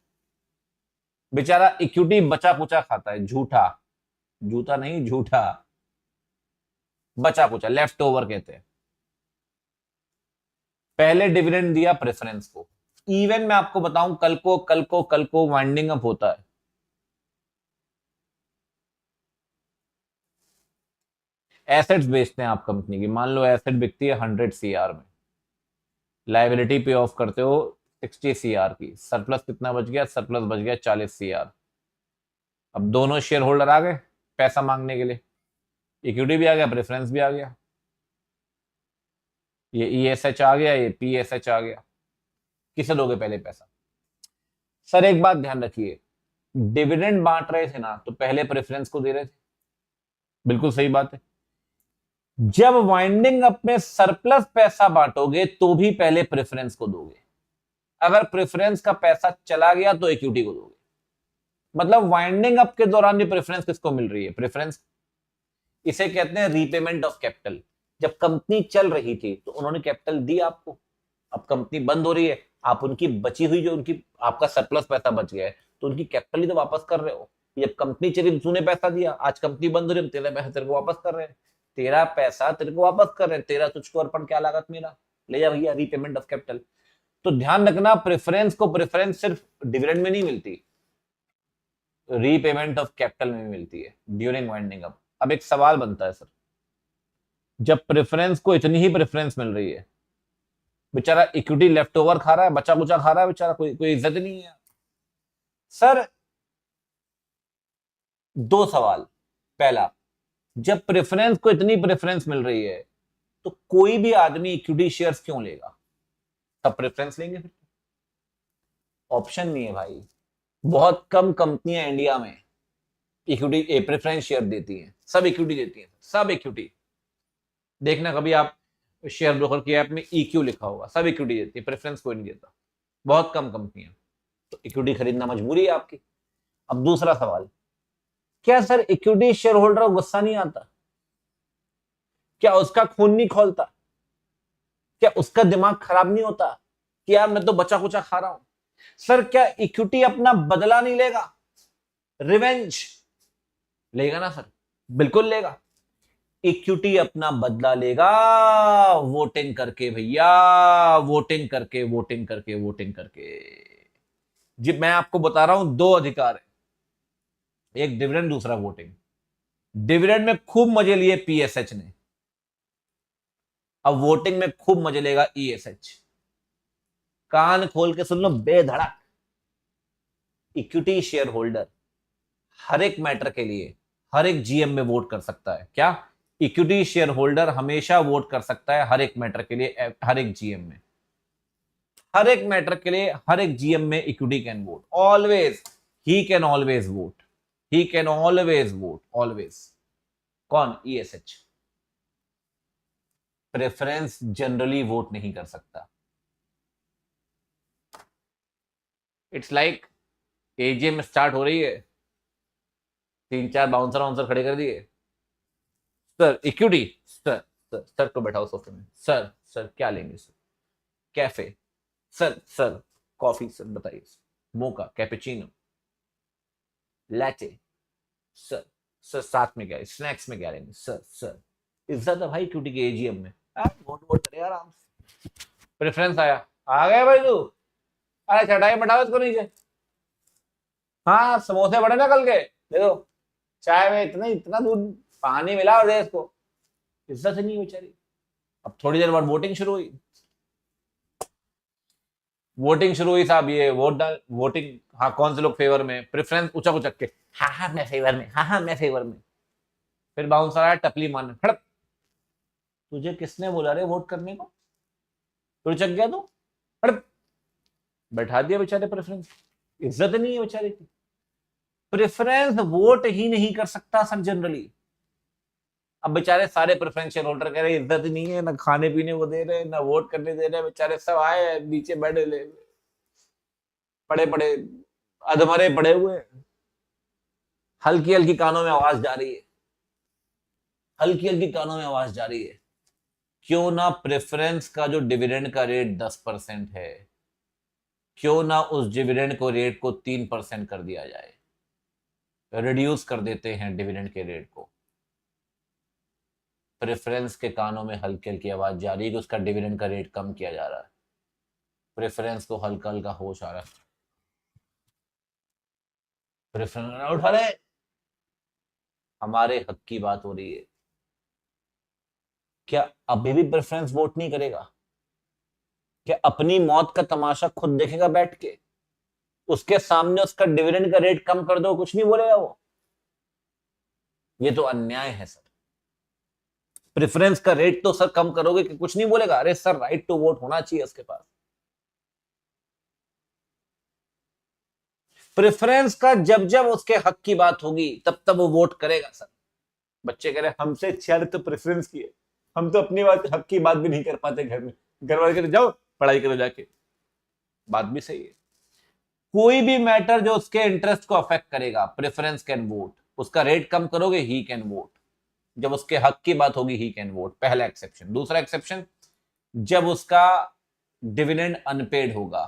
बेचारा इक्विटी बचा कुचा खाता है, झूठा, जूता नहीं झूठा, बचा कुचा, लेफ्ट ओवर कहते हैं। पहले डिविडेंड दिया प्रेफरेंस को। इवन मैं आपको बताऊं, कल को वाइंडिंग अप होता है, एसेट्स बेचते हैं आप कंपनी की, मान लो एसेट बिकती है 100 CR में, लाइबिलिटी पे ऑफ करते हो 60 CR की, सरप्लस कितना बच गया? सरप्लस बच गया 40 CR। अब दोनों शेयर होल्डर आ गए पैसा मांगने के लिए, इक्विटी भी आ गया, प्रेफरेंस भी आ गया, ये ESH आ गया, ये PSH आ गया। किसे दोगे पहले पैसा? सर एक बात ध्यान रखिए, डिविडेंड बांट रहे थे ना, तो पहले प्रेफरेंस को दे रहे थे, बिल्कुल सही बात है। जब वाइंडिंग अप में सरप्लस पैसा बांटोगे तो भी पहले प्रेफरेंस को दोगे, अगर प्रेफरेंस का पैसा चला गया तो इक्विटी को दोगे। मतलब वाइंडिंग अप के दौरान भी प्रेफरेंस किसको मिल रही है? प्रेफरेंस। इसे कहते हैं रीपेमेंट ऑफ कैपिटल। जब कंपनी चल रही थी तो उन्होंने कैपिटल दी आपको, अब कंपनी बंद हो रही है, आप उनकी बची हुई जो उनकी आपका सरप्लस पैसा बच गया है तो उनकी कैपिटल ही तो वापस कर रहे हो। जब कंपनी चली तो तूने पैसा दिया, आज कंपनी बंद हो रही है, तेरा पैसा तेरे को वापस कर रहे हैं, तेरा पैसा तेरे को वापस कर रहे हैं, तेरा तुझको अर्पण, क्या लागत मेरा, ले जा भैया, रीपेमेंट ऑफ कैपिटल। तो ध्यान रखना, प्रेफरेंस को प्रेफरेंस सिर्फ डिविडेंड में नहीं मिलती, रीपेमेंट ऑफ कैपिटल में भी मिलती है ड्यूरिंग वाइंडिंग अप। अब एक सवाल बनता है सर, जब प्रेफरेंस को इतनी ही प्रेफरेंस मिल रही है, बेचारा इक्विटी लेफ्ट ओवर खा रहा है, बचा कुचा खा रहा है बेचारा, कोई कोई इज्जत नहीं है सर। दो सवाल, पहला, जब प्रेफरेंस को इतनी प्रेफरेंस मिल रही है तो कोई भी आदमी इक्विटी शेयर्स क्यों लेगा? सब प्रेफरेंस लेंगे फिर? ऑप्शन नहीं है भाई, बहुत कम कंपनियां इंडिया में इक्विटी प्रेफरेंस शेयर देती हैं, सब इक्विटी देती हैं, सब इक्विटी। देखना कभी आप शेयर ब्रोकर की ऐप में EQ लिखा होगा, सब इक्विटी देती है, प्रेफरेंस कोई नहीं देता, बहुत कम कंपनियां। तो इक्विटी खरीदना मजबूरी है आपकी। अब दूसरा सवाल, क्या सर इक्विटी शेयर होल्डर को गुस्सा नहीं आता? क्या उसका खून नहीं खोलता? क्या उसका दिमाग खराब नहीं होता कि यार मैं तो बचा कुचा खा रहा हूं? सर क्या इक्विटी अपना बदला नहीं लेगा? रिवेंज लेगा ना सर, बिल्कुल लेगा। इक्विटी अपना बदला लेगा वोटिंग करके भैया, वोटिंग करके, वोटिंग करके, वोटिंग करके। जी मैं आपको बता रहा हूं, दो अधिकार है, एक डिविडेंड, दूसरा वोटिंग। डिविडेंड में खूब मजे लिए PSH ने, अब वोटिंग में खूब मजे लेगा ESH। कान खोल के सुन लो बेधड़क, इक्विटी शेयर होल्डर हर एक मैटर के लिए हर एक GM में वोट कर सकता है। क्या? इक्विटी शेयर होल्डर हमेशा वोट कर सकता है हर एक मैटर के लिए, हर एक GM में, हर एक मैटर के लिए हर एक GM में equity can vote always, he can always vote, he can always vote always. कौन? ESH। प्रेफरेंस जनरली वोट नहीं कर सकता। इट्स लाइक AGM स्टार्ट हो रही है, तीन चार बाउंसर वाउंसर खड़े कर दिए, sir equity, sir sir sir को बैठाओ सोफे में, सर सर क्या लेंगे sir? Cafe, sir sir coffee, sir बताइए, मोका, कैपेचिनो, लैटे, सर सर साथ में क्या, स्नैक्स में क्या लेंगे सर? सर इज्जत है भाई इक्विटी के AGM में, वोट वोट करे आराम से। प्रेफरेंस आया, आ गया भाई तू, अरे चटाई बैठाओ इसको नीचे, हाँ समोसे बड़े ना कल के, दे दो, चाय में इतना इतना दूध, पानी मिला और दे इसको। इज्जत नहीं बेचारी। अब थोड़ी देर बाद वोटिंग शुरू हुई, वोटिंग शुरू हुई साहब, ये वोट डाल, वोटिंग, हाँ कौन से लोग फेवर में, प्रेफरेंस ऊंचा उचक के, हाँ हाँ मैं फेवर में, हाँ हाँ मैं फेवर में। फिर बाउंसर आया टपली मारने, खड़प, तुझे किसने बोला रे वोट करने को? तो चक गया तू, खड़प, बैठा दिया बेचारे प्रेफरेंस। इज्जत नहीं है बेचारे की। प्रेफरेंस वोट ही नहीं कर सकता सर जनरली। अब बेचारे सारे प्रेफरेंस शेयर होल्डर कह रहे इज्जत नहीं है, ना खाने पीने को दे रहे, ना वोट करने दे रहे, बेचारे सब आए नीचे बैठे ले पड़े पड़े, अधमरे पड़े हुए, हल्की हल्की कानों में आवाज जा रही है, हल्की हल्की कानों में आवाज जा रही है, क्यों ना प्रेफरेंस का जो डिविडेंड का रेट 10% है, क्यों ना उस डिविडेंड को रेट को 3% कर दिया जाए, रिड्यूस कर देते हैं डिविडेंड के रेट को, प्रेफरेंस के कानों में हल्की हल्की आवाज जा रही है कि उसका डिविडेंड का रेट कम किया जा रहा है। प्रेफरेंस को हल्का हल्का होश आ रहा है, प्रेफरेंस उठा रहे, हमारे हक की बात हो रही है। क्या अभी भी प्रेफरेंस वोट नहीं करेगा? क्या अपनी मौत का तमाशा खुद देखेगा बैठ के? उसके सामने उसका डिविडेंड का रेट कम कर दो, कुछ नहीं बोलेगा वो? ये तो अन्याय है सर। प्रेफरेंस का रेट तो सर कम करोगे कि कुछ नहीं बोलेगा? अरे सर, राइट टू वोट होना चाहिए उसके पास। प्रेफरेंस का जब जब उसके हक की बात होगी तब तब वो वोट करेगा सर। बच्चे कह रहे हमसे अच्छी तो प्रेफरेंस की है, हम तो अपनी बात हक की बात भी नहीं कर पाते घर में। घर वाले कहते जाओ पढ़ाई करो जाके। बात भी सही है। कोई भी मैटर जो उसके इंटरेस्ट को अफेक्ट करेगा, प्रेफरेंस कैन वोट। उसका रेट कम करोगे, ही कैन वोट। जब उसके हक की बात होगी, ही कैन वोट। पहला एक्सेप्शन। दूसरा एक्सेप्शन, जब उसका डिविडेंड अनपेड होगा।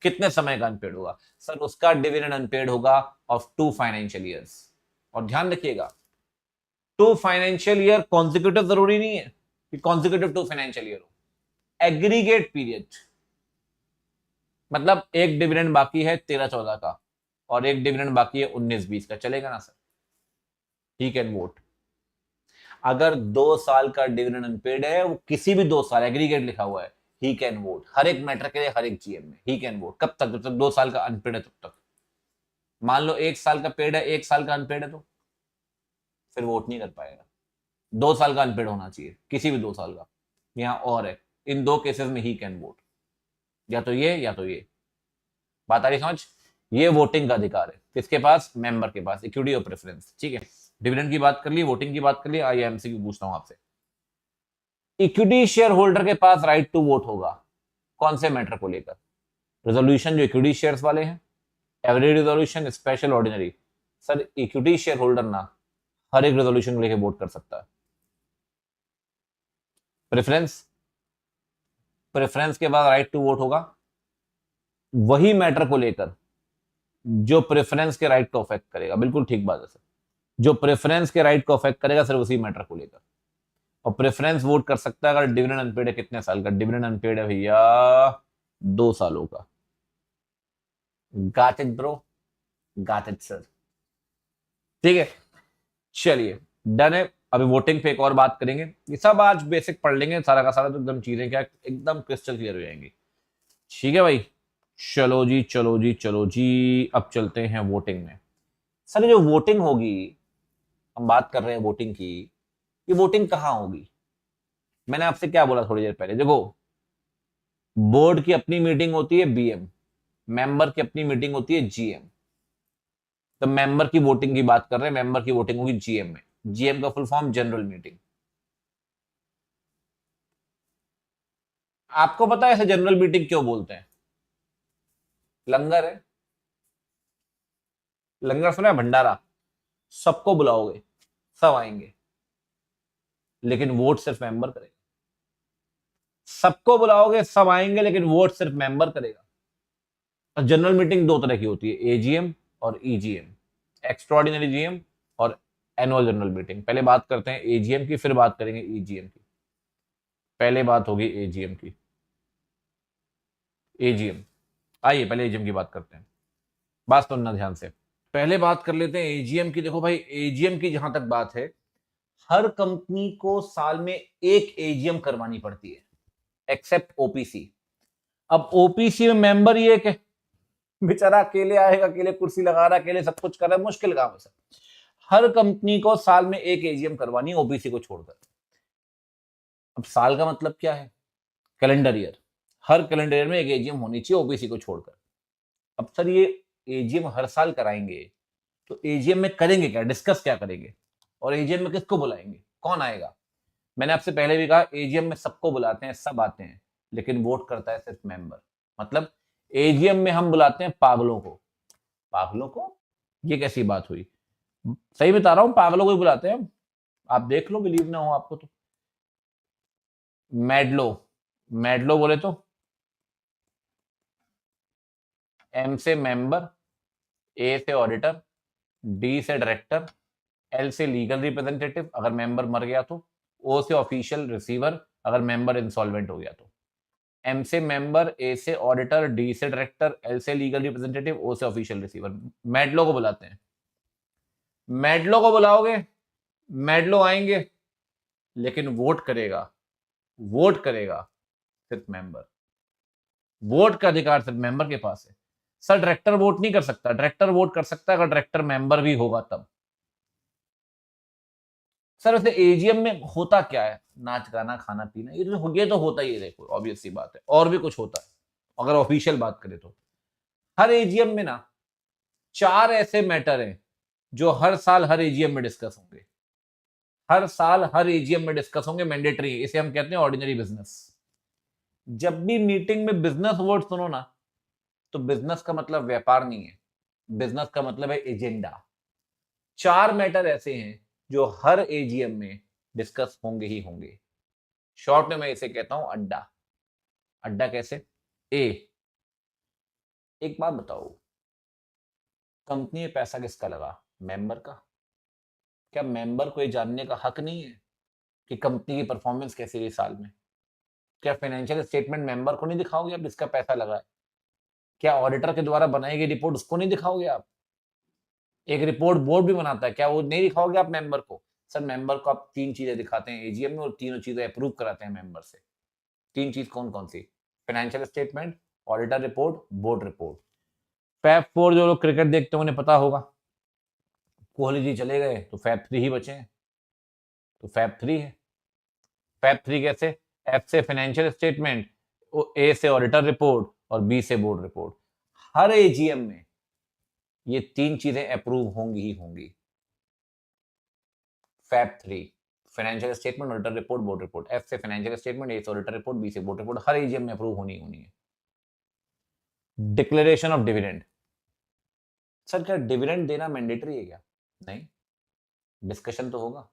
कितने समय का अनपेड होगा? सर उसका डिविडेंड अनपेड होगा ऑफ 2 फाइनेंशियल ईयर्स। और ध्यान रखिएगा, 2 फाइनेंशियल ईयर कॉन्जिक्यूटिव जरूरी नहीं है कि कॉन्जिक्यूटिव 2 फाइनेंशियल ईयर हो। एग्रीगेट पीरियड, मतलब एक डिविडेंड बाकी है 13-14 का और एक डिविडेंड बाकी है 19-20 का, चलेगा ना सर? He can vote. अगर 2 साल का डिविडेंड अनपेड है, वो किसी भी 2 साल, एग्रीगेट लिखा हुआ है, ही कैन वोट। हर एक मैटर के लिए, हर एक जीएम में ही कैन वोट। कब तक? जब तक 2 साल का अनपेड है तब तक। मान लो 1 साल का पेड है, 1 साल का अनपेड है, तो फिर वोट नहीं कर पाएगा। 2 साल का अनपेड होना चाहिए, किसी भी 2 साल का। यहां और है, इन दो केसेस में ही कैन वोट, या तो ये या तो ये। बात आ रही समझ? ये वोटिंग का अधिकार है किसके पास? मेंबर के पास। इक्विटी और प्रेफरेंस, ठीक है। डिविडेंड की बात कर ली, वोटिंग की बात कर ली। आइए एमसीक्यू पूछता हूं आपसे। इक्विटी शेयर होल्डर के पास राइट टू वोट होगा कौन से मैटर को लेकर? रेजोल्यूशन जो इक्विटी शेयर्स वाले हैं, every resolution, special, ordinary. Sir equity share holder ना हर एक रेजोल्यूशन को लेकर वोट कर सकता है। प्रेफरेंस, प्रेफरेंस के बाद राइट टू वोट होगा वही मैटर को लेकर जो प्रेफरेंस के राइट को अफेक्ट करेगा। बिल्कुल ठीक बात है सर। जो प्रेफरेंस के राइट को अफेक्ट करेगा सिर्फ उसी मैटर को लेकर। और प्रेफरेंस वोट कर सकता है अगर डिविडेंड अनपेड है। कितने साल का डिविडेंड अनपेड है भैया? 2 सालों का। Got it bro, got it sir. ठीक है, चलिए डन है। अभी वोटिंग पे एक और बात करेंगे। ये सब आज बेसिक पढ़ लेंगे सारा का सारा, तो एकदम चीजें क्या एकदम क्रिस्टल क्लियर हो जाएंगी। ठीक है भाई, चलो जी चलो जी चलो जी, अब चलते हैं वोटिंग में। सर जो वोटिंग होगी, हम बात कर रहे हैं वोटिंग की, ये वोटिंग कहाँ होगी? मैंने आपसे क्या बोला थोड़ी देर पहले, देखो बोर्ड की अपनी मीटिंग होती है बीएम, मेंबर की अपनी मीटिंग होती है जीएम। तो मेंबर की वोटिंग की बात कर रहे हैं, मेंबर की वोटिंग होगी जीएम में। जीएम का फुल फॉर्म जनरल मीटिंग। आपको पता है इसे जनरल मीटिंग क्यों बोलते हैं? लंगर है, लंगर सुना है, भंडारा। सबको बुलाओगे, सब आएंगे, लेकिन वोट सिर्फ मेंबर करेगा। सबको बुलाओगे, सब आएंगे, लेकिन वोट सिर्फ मेंबर करेगा। और जनरल मीटिंग दो तरह की होती है, एजीएम और ईजीएम, एक्स्ट्राऑर्डिनरी जीएम और एनुअल जनरल मीटिंग। पहले बात करते हैं एजीएम की, फिर बात करेंगे ईजीएम की। पहले बात होगी एजीएम की। एजीएम, आइए पहले एजीएम की बात करते हैं। बात सुनना ध्यान से। पहले बात कर लेते हैं एजीएम की। देखो भाई, एजीएम की जहां तक बात है, हर कंपनी को साल में एक एजीएम करवानी पड़ती है, एक्सेप्ट ओपीसी। अब ओपीसी में मेंबर ये कि बेचारा अकेले आएगा, अकेले कुर्सी लगा रहा, अकेले सब कुछ कर रहा है, मुश्किल काम है सर। हर कंपनी को साल में एक एजीएम करवानी है, ओबीसी को छोड़कर। अब साल का मतलब क्या है? Calendar year. हर कैलेंडर ईयर में एक एजीएम होनी चाहिए ओबीसी को छोड़कर। अब सर ये एजीएम हर साल कराएंगे, तो एजीएम में करेंगे क्या, डिस्कस क्या करेंगे? और एजीएम में किसको बुलाएंगे, कौन आएगा? मैंने आपसे पहले भी कहा, एजीएम में सबको बुलाते हैं, सब आते हैं, लेकिन वोट करता है सिर्फ मेंबर। मतलब एजीएम में हम बुलाते हैं पागलों को। पागलों को? ये कैसी बात हुई? सही बता रहा हूं, पागलों को ही बुलाते हैं हम। आप देख लो, बिलीव ना हो आपको तो। मेडलो, मेडलो बोले तो एम से मेंबर, ए से ऑडिटर, डी से डायरेक्टर, एल से लीगल रिप्रेजेंटेटिव, अगर मेंबर मर गया तो, ओ से ऑफिशियल रिसीवर अगर मेंबर इंसॉल्वेंट हो गया तो, एम से मेंबर, ए से ऑडिटर, डी से डायरेक्टर, एल से लीगल रिप्रेजेंटेटिव, ओ से ऑफिशियल रिसीवर। मेडलो को बुलाते हैं। मेडलो को बुलाओगे, मेडलो आएंगे, लेकिन वोट करेगा, वोट करेगा सिर्फ मेंबर। वोट का अधिकार सिर्फ मेंबर के पास है। सर डायरेक्टर वोट नहीं कर सकता, डायरेक्टर वोट कर सकता है अगर डायरेक्टर मेंबर भी होगा तब। सर वैसे एजीएम में होता क्या है? नाच गाना खाना पीना, ये तो होता ही है, देखो ऑब्वियस सी बात है। और भी कुछ होता है अगर ऑफिशियल बात करें तो। हर एजीएम में ना 4 ऐसे मैटर हैं जो हर साल हर एजीएम में डिस्कस होंगे। हर साल हर एजीएम में डिस्कस होंगे, मैंडेटरी है, इसे हम कहते हैं ऑर्डिनरी बिजनेस। जब भी मीटिंग में बिजनेस वर्ड सुनो ना, तो बिजनेस का मतलब व्यापार नहीं है, बिजनेस का मतलब है एजेंडा। 4 मैटर ऐसे हैं जो हर एजीएम में डिस्कस होंगे ही होंगे। शॉर्ट में मैं इसे कहता हूं अड्डा। अड्डा कैसे? ए, एक बात बताओ, कंपनी में पैसा किसका लगा? मेंबर का। क्या मेंबर को ये जानने का हक नहीं है कि कंपनी की परफॉर्मेंस कैसी रही साल में? क्या फाइनेंशियल स्टेटमेंट मेंबर को नहीं दिखाओगे आप जिसका पैसा लगा है? क्या ऑडिटर के द्वारा बनाई गई रिपोर्ट उसको नहीं दिखाओगे आप? एक रिपोर्ट बोर्ड भी बनाता है, क्या वो नहीं दिखाओगे आप मेंबर को? सर मेंबर को आप 3 चीजें दिखाते हैं एजीएम में और तीनों चीजें अप्रूव कराते हैं मेंबर से। 3 चीज कौन कौन सी? Financial statement, auditor report, board report. फैब 4 जो लोग क्रिकेट देखते हैं उन्हें पता होगा, कोहली जी चले गए तो फैब 3 ही बचे हैं, तो फैब 3 है। फैब 3 कैसे? एफ से फाइनेंशियल स्टेटमेंट, ए से ऑडिटर रिपोर्ट और बी से बोर्ड रिपोर्ट। हर एजीएम में ये 3 चीजें अप्रूव होंगी ही होंगी। FAB 3 financial statement, auditor report, board report. F से फाइनेंशियल स्टेटमेंट, ए से ऑडिटर रिपोर्ट, बी से बोर्ड रिपोर्ट। हर एजीएम में अप्रूव होनी होनी है। Declaration of dividend. सर क्या डिविडेंड देना मैंडेटरी है क्या? नहीं, डिस्कशन तो होगा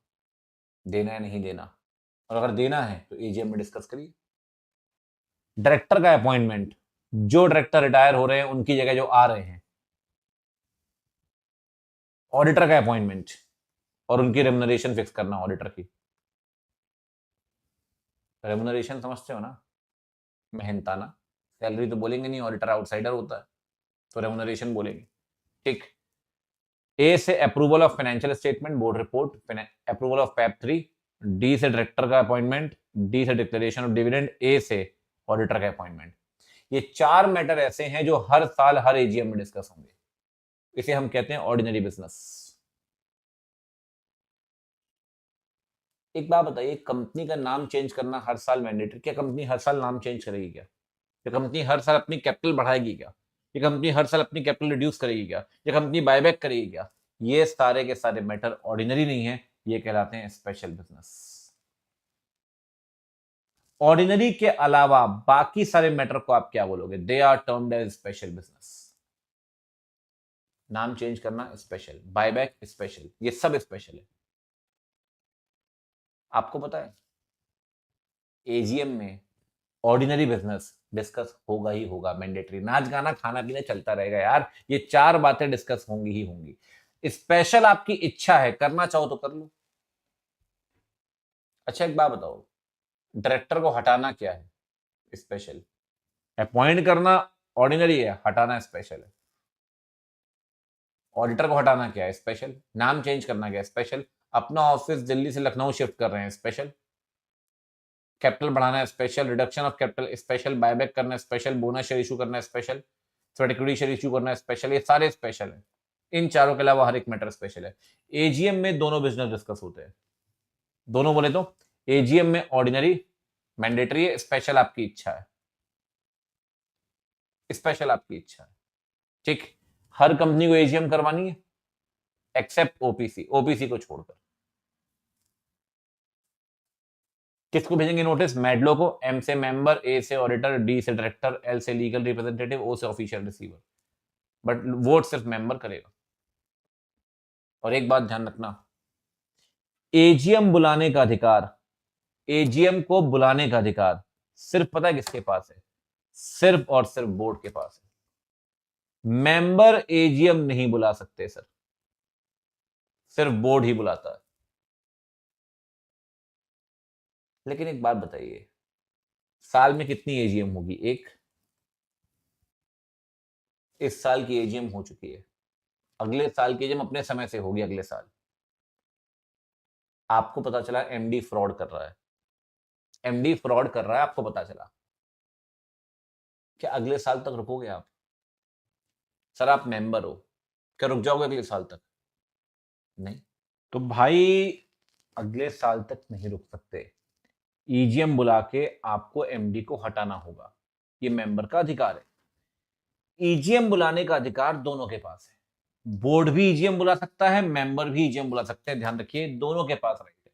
देना है नहीं देना, और अगर देना है तो एजीएम में डिस्कस करिए। डायरेक्टर का अपॉइंटमेंट, जो डायरेक्टर रिटायर हो रहे हैं उनकी जगह जो आ रहे हैं। ऑडिटर का अपॉइंटमेंट और उनकी रेम्युनरेशन फिक्स करना। ऑडिटर की रेम्युनरेशन समझते हो ना, मेहनताना। सैलरी तो बोलेंगे नहीं, ऑडिटर आउटसाइडर होता है, तो रेम्युनरेशन बोलेंगे। ठीक। ए से approval of financial statement, board report, approval of Feb 3। D से डायरेक्टर का अपॉइंटमेंट, डी से डिक्लेरेशन ऑफ डिविडेंड, ए से ऑडिटर का अपॉइंटमेंट। ये 4 मैटर ऐसे हैं जो हर साल हर एजीएम में डिस्कस होंगे। इसे हम कहते हैं ऑर्डिनरी बिजनेस। एक बात बताइए, कंपनी का नाम चेंज करना हर साल मैंडेटरी? क्या कंपनी हर साल नाम चेंज करेगी क्या? क्या कंपनी हर साल अपनी कैपिटल बढ़ाएगी क्या? ये कंपनी हर साल अपनी कैपिटल रिड्यूस करेगी क्या? ये कंपनी बायबैक करेगी क्या? ये सारे के सारे मैटर ऑर्डिनरी नहीं है, ये कहलाते हैं स्पेशल बिजनेस। ऑर्डिनरी के अलावा बाकी सारे मैटर को आप क्या बोलोगे? They are termed as special business. नाम चेंज करना स्पेशल, बायबैक स्पेशल, ये सब स्पेशल है। आपको पता है एजीएम में ऑर्डिनरी बिजनेस डिस्कस होगा ही होगा, मैंडेटरी। नाच गाना खाना पीना चलता रहेगा यार, ये 4 बातें डिस्कस होंगी ही होंगी। स्पेशल आपकी इच्छा है, करना चाहो तो कर लो। अच्छा एक बात बताओ, डायरेक्टर को हटाना क्या है? स्पेशल। अपॉइंट करना ऑर्डिनरी है, हटाना स्पेशल है। ऑडिटर को हटाना क्या है? स्पेशल। नाम चेंज करना क्या है? स्पेशल। अपना ऑफिस दिल्ली से लखनऊ शिफ्ट कर रहे हैं, स्पेशल। कैपिटल बढ़ाना है, special. Reduction of capital special. Buyback करना है स्पेशल। बोनस शेयर इशू करना है special. Thread equity share issue करना है स्पेशल। ये सारे स्पेशल है। इन चारों के अलावा हर एक मैटर स्पेशल है। एजीएम में दोनों बिजनेस डिस्कस होते हैं। दोनों बोले तो एजीएम में ऑर्डिनरी मैंडेटरी है, स्पेशल आपकी इच्छा है। स्पेशल आपकी इच्छा है। ठीक। हर कंपनी को एजीएम करवानी है एक्सेप्ट ओपीसी, ओपीसी को छोड़कर। किसको भेजेंगे नोटिस? मेडलो को। एम से मेंबर, ए से ऑडिटर, डी से डायरेक्टर, एल से लीगल रिप्रेजेंटेटिव, ओ से ऑफिशियल रिसीवर। बट वोट सिर्फ मेंबर करेगा। और एक बात ध्यान रखना, एजीएम बुलाने का अधिकार, एजीएम को बुलाने का अधिकार सिर्फ पता है किसके पास है? सिर्फ और सिर्फ बोर्ड के पास है। मेंबर एजीएम नहीं बुला सकते सर, सिर्फ बोर्ड ही बुलाता है। लेकिन एक बात बताइए, साल में कितनी एजीएम होगी? एक। इस साल की एजीएम हो चुकी है, अगले साल की एजीएम अपने समय से होगी अगले साल। आपको पता चला एमडी फ्रॉड कर रहा है, एमडी फ्रॉड कर रहा है, आपको पता चला, क्या अगले साल तक रुकोगे आप? सर आप मेंबर हो, क्या रुक जाओगे अगले साल तक? नहीं। तो भाई अगले साल तक नहीं रुक सकते, ईजीएम बुला के आपको एमडी को हटाना होगा, ये मेंबर का अधिकार है। ईजीएम बुलाने का अधिकार दोनों के पास है, बोर्ड भी ईजीएम बुला सकता है, मेंबर भी ईजीएम बुला सकते हैं, ध्यान रखिए दोनों के पास राइट है।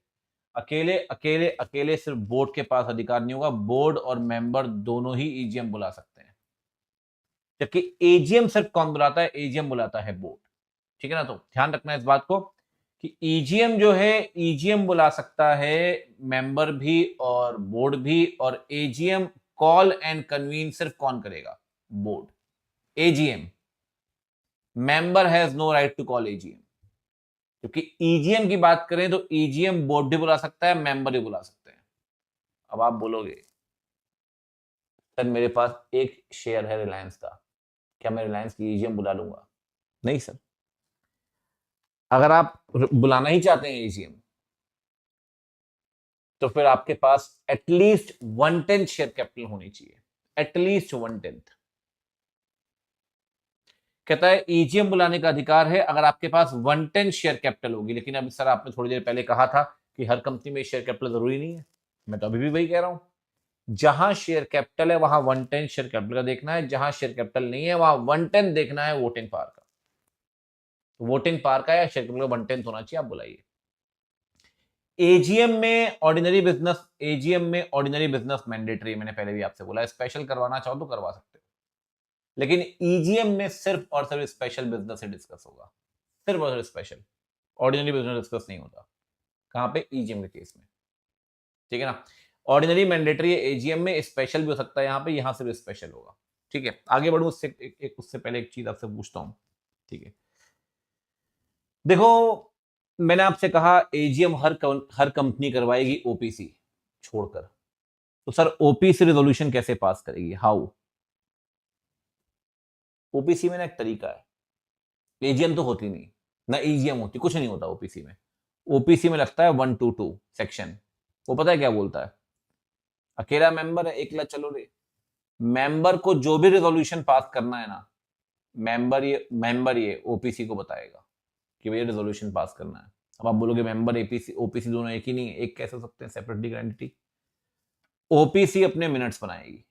अकेले अकेले अकेले सिर्फ बोर्ड के पास अधिकार नहीं होगा, बोर्ड और मेंबर दोनों ही ईजीएम बुला सकते हैं, जबकि एजीएम सिर्फ कौन बुलाता है? एजीएम बुलाता है बोर्ड। ठीक है ना, तो ध्यान रखना इस बात को कि ईजीएम जो है, ईजीएम बुला सकता है मेंबर भी और बोर्ड भी, और एजीएम कॉल एंड कन्वीन सिर्फ कौन करेगा? Board. AGM, member has no right to call AGM, क्योंकि ईजीएम की बात करें तो ईजीएम बोर्ड भी बुला सकता है, मेंबर भी बुला सकते हैं। अब आप बोलोगे सर मेरे पास एक शेयर है रिलायंस का, क्या मैं रिलायंस की ईजीएम बुला लूंगा? नहीं सर। अगर आप बुलाना ही चाहते हैं ईजीएम, तो फिर आपके पास एटलीस्ट 1/10 शेयर कैपिटल होनी चाहिए, एटलीस्ट 1/10। कहता है ईजीएम बुलाने का अधिकार है अगर आपके पास 1/10 शेयर कैपिटल होगी, लेकिन अभी सर आपने थोड़ी देर पहले कहा था कि हर कंपनी में शेयर कैपिटल जरूरी नहीं है। मैं तो अभी भी वही कह रहा हूं, जहां शेयर कैपिटल है वहां 1/10 शेयर कैपिटल का देखना है, जहां शेयर कैपिटल नहीं है वहां 1/10 देखना है वोटिंग पावर का। वोटिंग पावर का या शेयर कैपिटल का 1/10 होना चाहिए, आप बुलाइए। एजीएम में ऑर्डिनरी बिजनेस, एजीएम में ऑर्डिनरी बिजनेस मैंडेटरी, मैंने पहले भी आपसे बोला, स्पेशल करवाना चाहो तो करवा सकते हो, लेकिन ईजीएम में सिर्फ और सिर्फ स्पेशल बिजनेस से डिस्कस होगा, सिर्फ और सिर्फ स्पेशल, ऑर्डिनरी बिजनेस डिस्कस नहीं होता। कहां पे? ईजीएम के केस में। ठीक है ना, ऑर्डिनरी मैंडेटरी एजीएम में, स्पेशल भी हो सकता है यहाँ पे, यहां सिर्फ स्पेशल होगा। ठीक है, आगे बढ़ू उससे उससे पहले एक चीज आपसे पूछता हूं। ठीक है, देखो मैंने आपसे कहा एजीएम हर कंपनी करवाएगी ओपीसी छोड़कर, तो सर ओपीसी रेजोल्यूशन कैसे पास करेगी? हाउ? ओपीसी में ना एक तरीका है, एजीएम तो होती नहीं ना, ईजीएम होती, कुछ नहीं होता ओपीसी में। ओपीसी में लगता है 122 सेक्शन, वो पता है क्या बोलता है? अकेला मेंबर है, एक चलो रे, मेंबर को जो भी रेजोल्यूशन पास करना है ना, मेंबर ये ओपीसी को बताएगा कि भैया रेजोल्यूशन पास करना है। अब आप बोलोगे मेंबर एपीसी ओपीसी दोनों एक ही नहीं है, एक कैसे हो सकते हैं सेपरेट लीगल एंटिटी? ओपीसी अपने मिनट्स बनाएगी,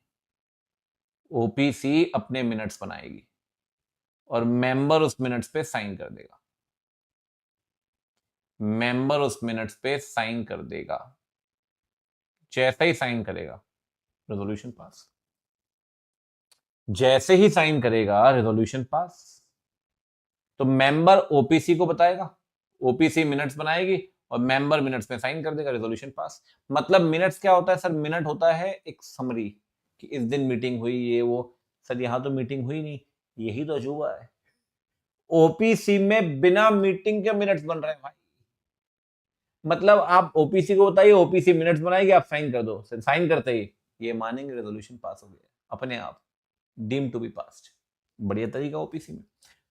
ओपीसी अपने मिनट्स बनाएगी और मेंबर उस मिनट्स पे साइन कर देगा, मेंबर उस मिनट्स पे साइन कर देगा, जैसे ही साइन करेगा रेजोल्यूशन पास, जैसे ही साइन करेगा रेजोल्यूशन पास। तो मेंबर ओपीसी को बताएगा, ओपीसी मिनट्स बनाएगी और मेंबर मिनट्स में साइन कर देगा, रेजोल्यूशन पास। मतलब मिनट्स क्या होता है सर? मिनट होता है एक समरी कि इस दिन मीटिंग हुई, ये वो। सर यहां तो मीटिंग हुई नहीं, यही तो अजूबा है, ओपीसी में बिना मीटिंग के मिनट्स बन रहे हैं भाई। मतलब आप ओपीसी को बताइए, ओपीसी मिनट्स बनाएगी, आप साइन कर दो, साइन करते ही ये मानेंगे रेजोल्यूशन पास हो गया अपने आप, डीम टू बी पास्ड। बढ़िया तरीका ओपीसी में।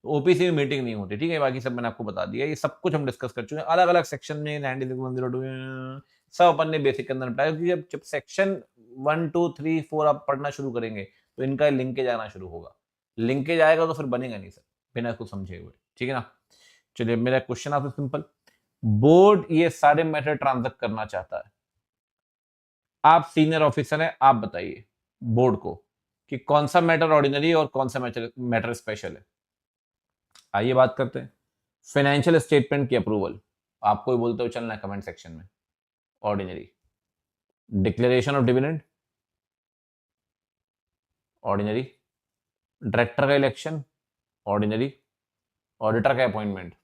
ओपीसी में मीटिंग नहीं होती, ठीक है, बाकी सब मैंने आपको बता दिया, ये सब कुछ हम डिस्कस कर चुके हैं अलग अलग सेक्शन में, 96 सब अपन ने बेसिक के अंदर बताया, क्योंकि जब सेक्शन 1 2 3 4 आप पढ़ना शुरू करेंगे तो इनका लिंकेज आना शुरू होगा, लिंकेज आएगा तो फिर बनेगा नहीं सर बिना इसको समझे हुए। ठीक है ना, चलिए मेरा क्वेश्चन आपसे सिंपल, बोर्ड ये सारे मैटर ट्रांसैक्ट करना चाहता है, आप सीनियर ऑफिसर हैं, आप बताइए बोर्ड को कि कौन सा मैटर ऑर्डिनरी और कौन सा मैटर स्पेशल है। आइए बात करते हैं, फाइनेंशियल स्टेटमेंट की अप्रूवल, आपको ही बोलते हो चलना है कमेंट सेक्शन में, ordinary. Declaration of dividend, ordinary. Director का इलेक्शन, ऑर्डिनरी। ऑडिटर का अपॉइंटमेंट,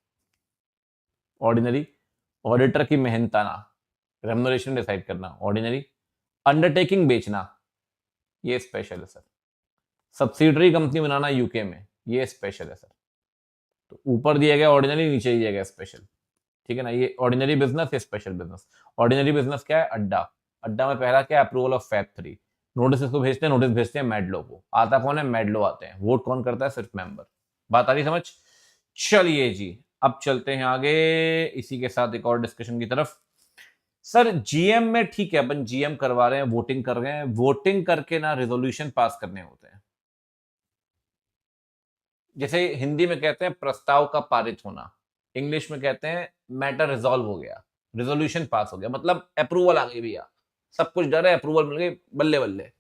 ऑर्डिनरी। ऑडिटर की मेहनताना, रेम्युनरेशन डिसाइड करना, ऑर्डिनरी। अंडरटेकिंग बेचना, ये स्पेशल है सर। सब्सिडरी कंपनी बनाना यूके में, ये स्पेशल है सर। तो ऊपर दिया गया ऑर्डिनरी, नीचे दिया गया स्पेशल। ठीक है ना, ये ऑर्डिनरी बिजनेस, ये स्पेशल बिजनेस। ऑर्डिनरी बिजनेस क्या है? अड्डा, अड्डा में पहला क्या, अप्रूवल ऑफ फैब 3। नोटिस इसको भेजते हैं, नोटिस भेजते हैं मैडलो को। आता कौन है, मैडलो आते हैं। वोट कौन करता है, सिर्फ मेंबर। बात आ रही समझ। चलिए जी, अब चलते हैं आगे इसी के साथ एक और डिस्कशन की तरफ। सर जीएम में ठीक है, अपन जीएम करवा रहे हैं, वोटिंग कर रहे हैं, वोटिंग करके ना रेजोल्यूशन पास करने होते हैं। जैसे हिंदी में कहते हैं प्रस्ताव का पारित होना, इंग्लिश में कहते हैं मैटर रिजॉल्व हो गया, रेजोल्यूशन पास हो गया, मतलब अप्रूवल आ गई भैया, सब कुछ डर है, अप्रूवल मिल गई, बल्ले बल्ले।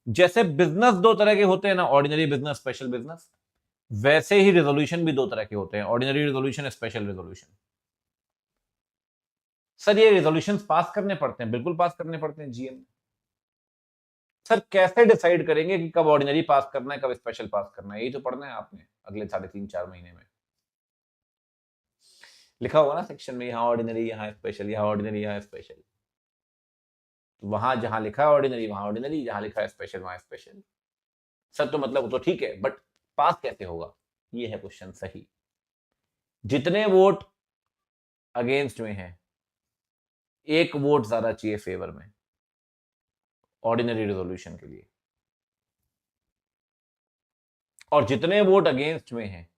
जैसे बिजनेस दो तरह के होते हैं ना, ऑर्डिनरी बिजनेस, स्पेशल बिजनेस, वैसे ही रेजोल्यूशन भी दो तरह के होते हैं, ordinary resolution, special resolution. Sir ये रेजोल्यूशन पास करने पड़ते हैं, बिल्कुल पास करने पड़ते हैं जीएम। सर कैसे डिसाइड करेंगे कि कब ऑर्डिनरी पास करना है, कब स्पेशल पास करना है, यही तो पढ़ना है आपने अगले 3.5-4 महीने में। लिखा होगा ना सेक्शन में, यहाँ ऑर्डिनरी, यहाँ स्पेशल, यहाँ ऑर्डिनरी, यहाँ स्पेशल। वहां जहां लिखा है ऑर्डिनरी वहां ऑर्डिनरी, जहां लिखा है स्पेशल वहां स्पेशल। सर तो मतलब तो ठीक है, बट पास कैसे होगा, ये है क्वेश्चन सही। जितने वोट अगेंस्ट में है, एक वोट ज्यादा चाहिए फेवर में ऑर्डिनरी रेजोल्यूशन के लिए, और जितने वोट अगेंस्ट में है,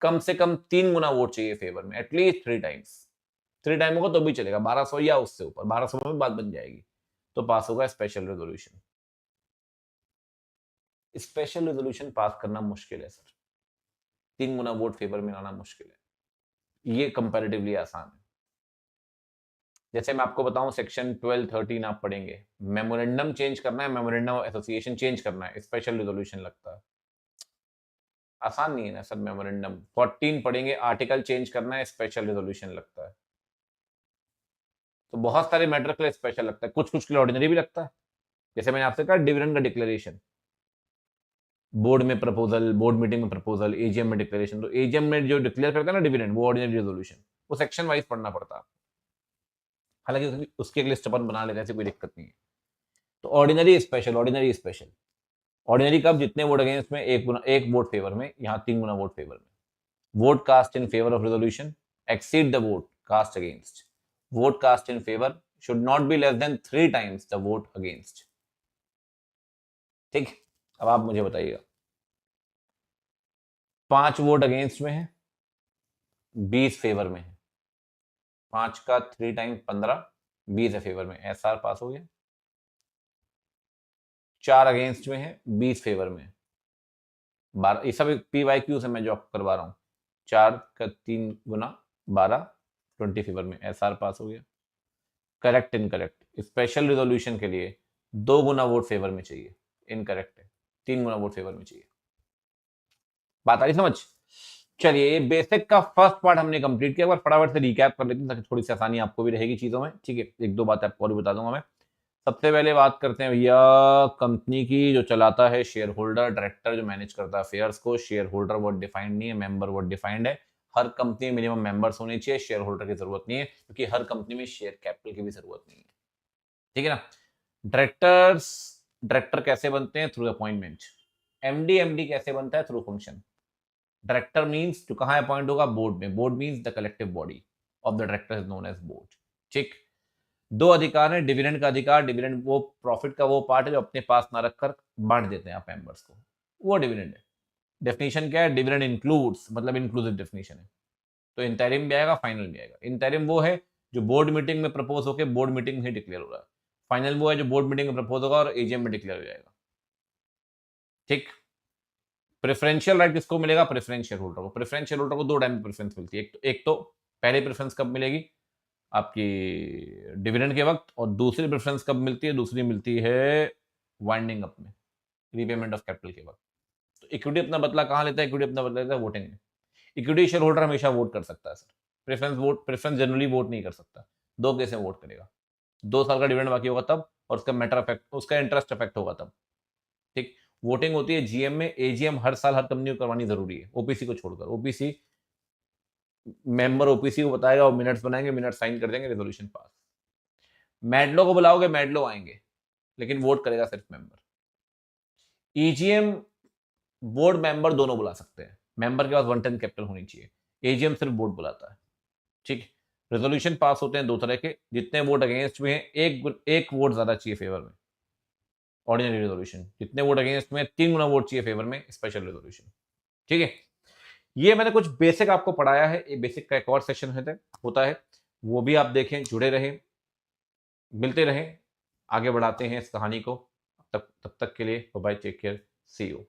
कम से कम 3 गुना वोट चाहिए फेवर में, एटलीस्ट 3 टाइम्स। 3 टाइम होगा तो भी चलेगा, 1200 या उससे ऊपर, 1200 में बात बन जाएगी, तो पास होगा special resolution. Special resolution pass करना मुश्किल है सर, 3 गुना वोट फेवर में लाना मुश्किल है, ये कंपैरेटिवली आसान है। जैसे मैं आपको बताऊं, सेक्शन 12-13 आप पढ़ेंगे, मेमोरेंडम चेंज करना है, मेमोरेंडम ऑफ एसोसिएशन चेंज करना है, स्पेशल रेजोल्यूशन लगता है। आसान नहीं है ना सर मेमोरेंडम। 14 पढ़ेंगे, आर्टिकल चेंज करना है, स्पेशल रेजोल्यूशन लगता है। तो बहुत सारे मैटर के लिए स्पेशल लगता है, कुछ कुछ के लिए ऑर्डिनरी भी लगता है। जैसे मैंने आपसे कहा डिविडेंड का डिक्लेरेशन, बोर्ड में प्रपोजल, बोर्ड मीटिंग में प्रपोजल, एजीएम में डिक्लेरेशन, तो एजीएम में जो डिक्लेयर करता है ना डिविडेंड, वो ऑर्डिनरी रेजोल्यूशन, वो सेक्शन वाइज पढ़ना पड़ता है। हालांकि उसकी एक लिस्ट अपन बना लेते हैं, ऐसी कोई दिक्कत नहीं है। तो ordinary special, ordinary special. Ordinary कब, जितने वोट अगेंस्ट में, एक वोट फेवर में, यहाँ 3 गुना वोट फेवर में। Vote cast in favour of resolution exceed the vote cast against. Vote cast in favour should not be less than 3 times the vote against. ठीक, अब आप मुझे बताइएगा, 5 वोट अगेंस्ट में है, 20 फेवर में है, 5 का 3 टाइम 15, 20 है फेवर में, एसआर पास हो गया। 4 अगेंस्ट में है, 20 फेवर में, 12, ये सब PYQ से मैं जो आपको करवा रहा हूं, 4 का 3 गुना 12, 20 फेवर में, एसआर पास हो गया। करेक्ट इनकरेक्ट, स्पेशल रिजोल्यूशन के लिए 2 गुना वोट फेवर में चाहिए, इनकरेक्ट है, 3 गुना वोट फेवर में चाहिए। बात आ रही समझ। चलिए, ये बेसिक का फर्स्ट पार्ट हमने कंप्लीट किया, एक बार फटाफट से रिकैप कर लेते हैं ताकि थोड़ी सी आसानी आपको भी रहेगी चीजों में। ठीक है, एक दो बात आपको और भी बता दूंगा मैं। सबसे पहले बात करते हैं भैया कंपनी की, जो चलाता है शेयर होल्डर, डायरेक्टर जो मैनेज करता है अफेयर्स को। शेयर होल्डर वर्ड डिफाइंड नहीं है, मेंबर वर्ड डिफाइंड है। हर कंपनी में मिनिमम मेंबर्स होने चाहिए, शेयर होल्डर की जरूरत नहीं है, क्योंकि हर कंपनी में शेयर कैपिटल की भी जरूरत नहीं है। ठीक है ना। डायरेक्टर्स, डायरेक्टर कैसे बनते हैं, थ्रू अपॉइंटमेंट। एमडी कैसे बनता है, थ्रू फंक्शन। डायरेक्टर मींस जो कहां अपॉइंट होगा, बोर्ड में। Board means the collective body of the director is known as board. ठीक। 2 अधिकार है, डिविडेंड का अधिकार, डिविडेंड वो प्रॉफिट का वो पार्ट है जो अपने पास ना रखकर बांट देते हैं आप मेंबर्स को, वो डिविडेंड है। डेफिनेशन क्या है, डिविडेंड इंक्लूड्स, मतलब इंक्लूसिव डेफिनेशन है। तो इंटरिम भी आएगा, फाइनल भी आएगा। इंटरिम वो है जो बोर्ड मीटिंग में प्रपोज होकर बोर्ड मीटिंग में डिक्लेयर हो रहा है। फाइनल वो है जो बोर्ड मीटिंग में प्रपोज होगा और एजीएम में डिक्लेयर हो जाएगा। ठीक। प्रेफरेंशियल राइट किसको मिलेगा, प्रेफरेंशियल होल्डर को। प्रेफरेंशियल होल्डर को 2 टाइम प्रेफरेंस मिलती है, एक तो पहले प्रेफरेंस कब मिलेगी, आपकी डिविडेंड के वक्त, और दूसरी प्रेफरेंस कब मिलती है, दूसरी मिलती है वाइंडिंग अप में, रीपेमेंट ऑफ कैपिटल के वक्त। तो इक्विटी अपना बदला कहां लेता है, इक्विटी अपना बदला लेता है वोटिंग में। इक्विटी शेयर होल्डर हमेशा वोट कर सकता है सर, प्रेफरेंस जनरली वोट नहीं कर सकता। 2 केस में वोट करेगा, 2 साल का डिविडेंड बाकी होगा तब, और उसका मैटर अफेक्ट, उसका इंटरेस्ट अफेक्ट होगा तब। ठीक। वोटिंग होती है जीएम में, एजीएम हर साल हर कंपनी को करवानी जरूरी है, ओपीसी को छोड़कर। ओपीसी मेंबर ओपीसी को बताएगा, और मिनट्स बनाएंगे, मिनट साइन कर देंगे, रेजोल्यूशन पास। मैडलो को बुलाओगे, मैडलो आएंगे, लेकिन वोट करेगा सिर्फ मेंबर। ईजीएम बोर्ड मेंबर दोनों बुला सकते हैं, मेंबर के पास 1/10 कैपिटल होनी चाहिए, एजीएम सिर्फ बोर्ड बुलाता है। ठीक। रेजोल्यूशन पास होते हैं दो तरह के, जितने वोट अगेंस्ट में हैं एक वोट ज्यादा चाहिए फेवर में, ऑर्डिनरी रेजोल्यूशन। जितने वोट अगेंस्ट में 3 गुना वोट चाहिए फेवर में, स्पेशल रेजोल्यूशन। ठीक है, ये मैंने कुछ बेसिक आपको पढ़ाया है। ये बेसिक का एक और सेशन होता है, वो भी आप देखें, जुड़े रहें, मिलते रहें, आगे बढ़ाते हैं इस कहानी को। तब तक के लिए bye, take care, see you.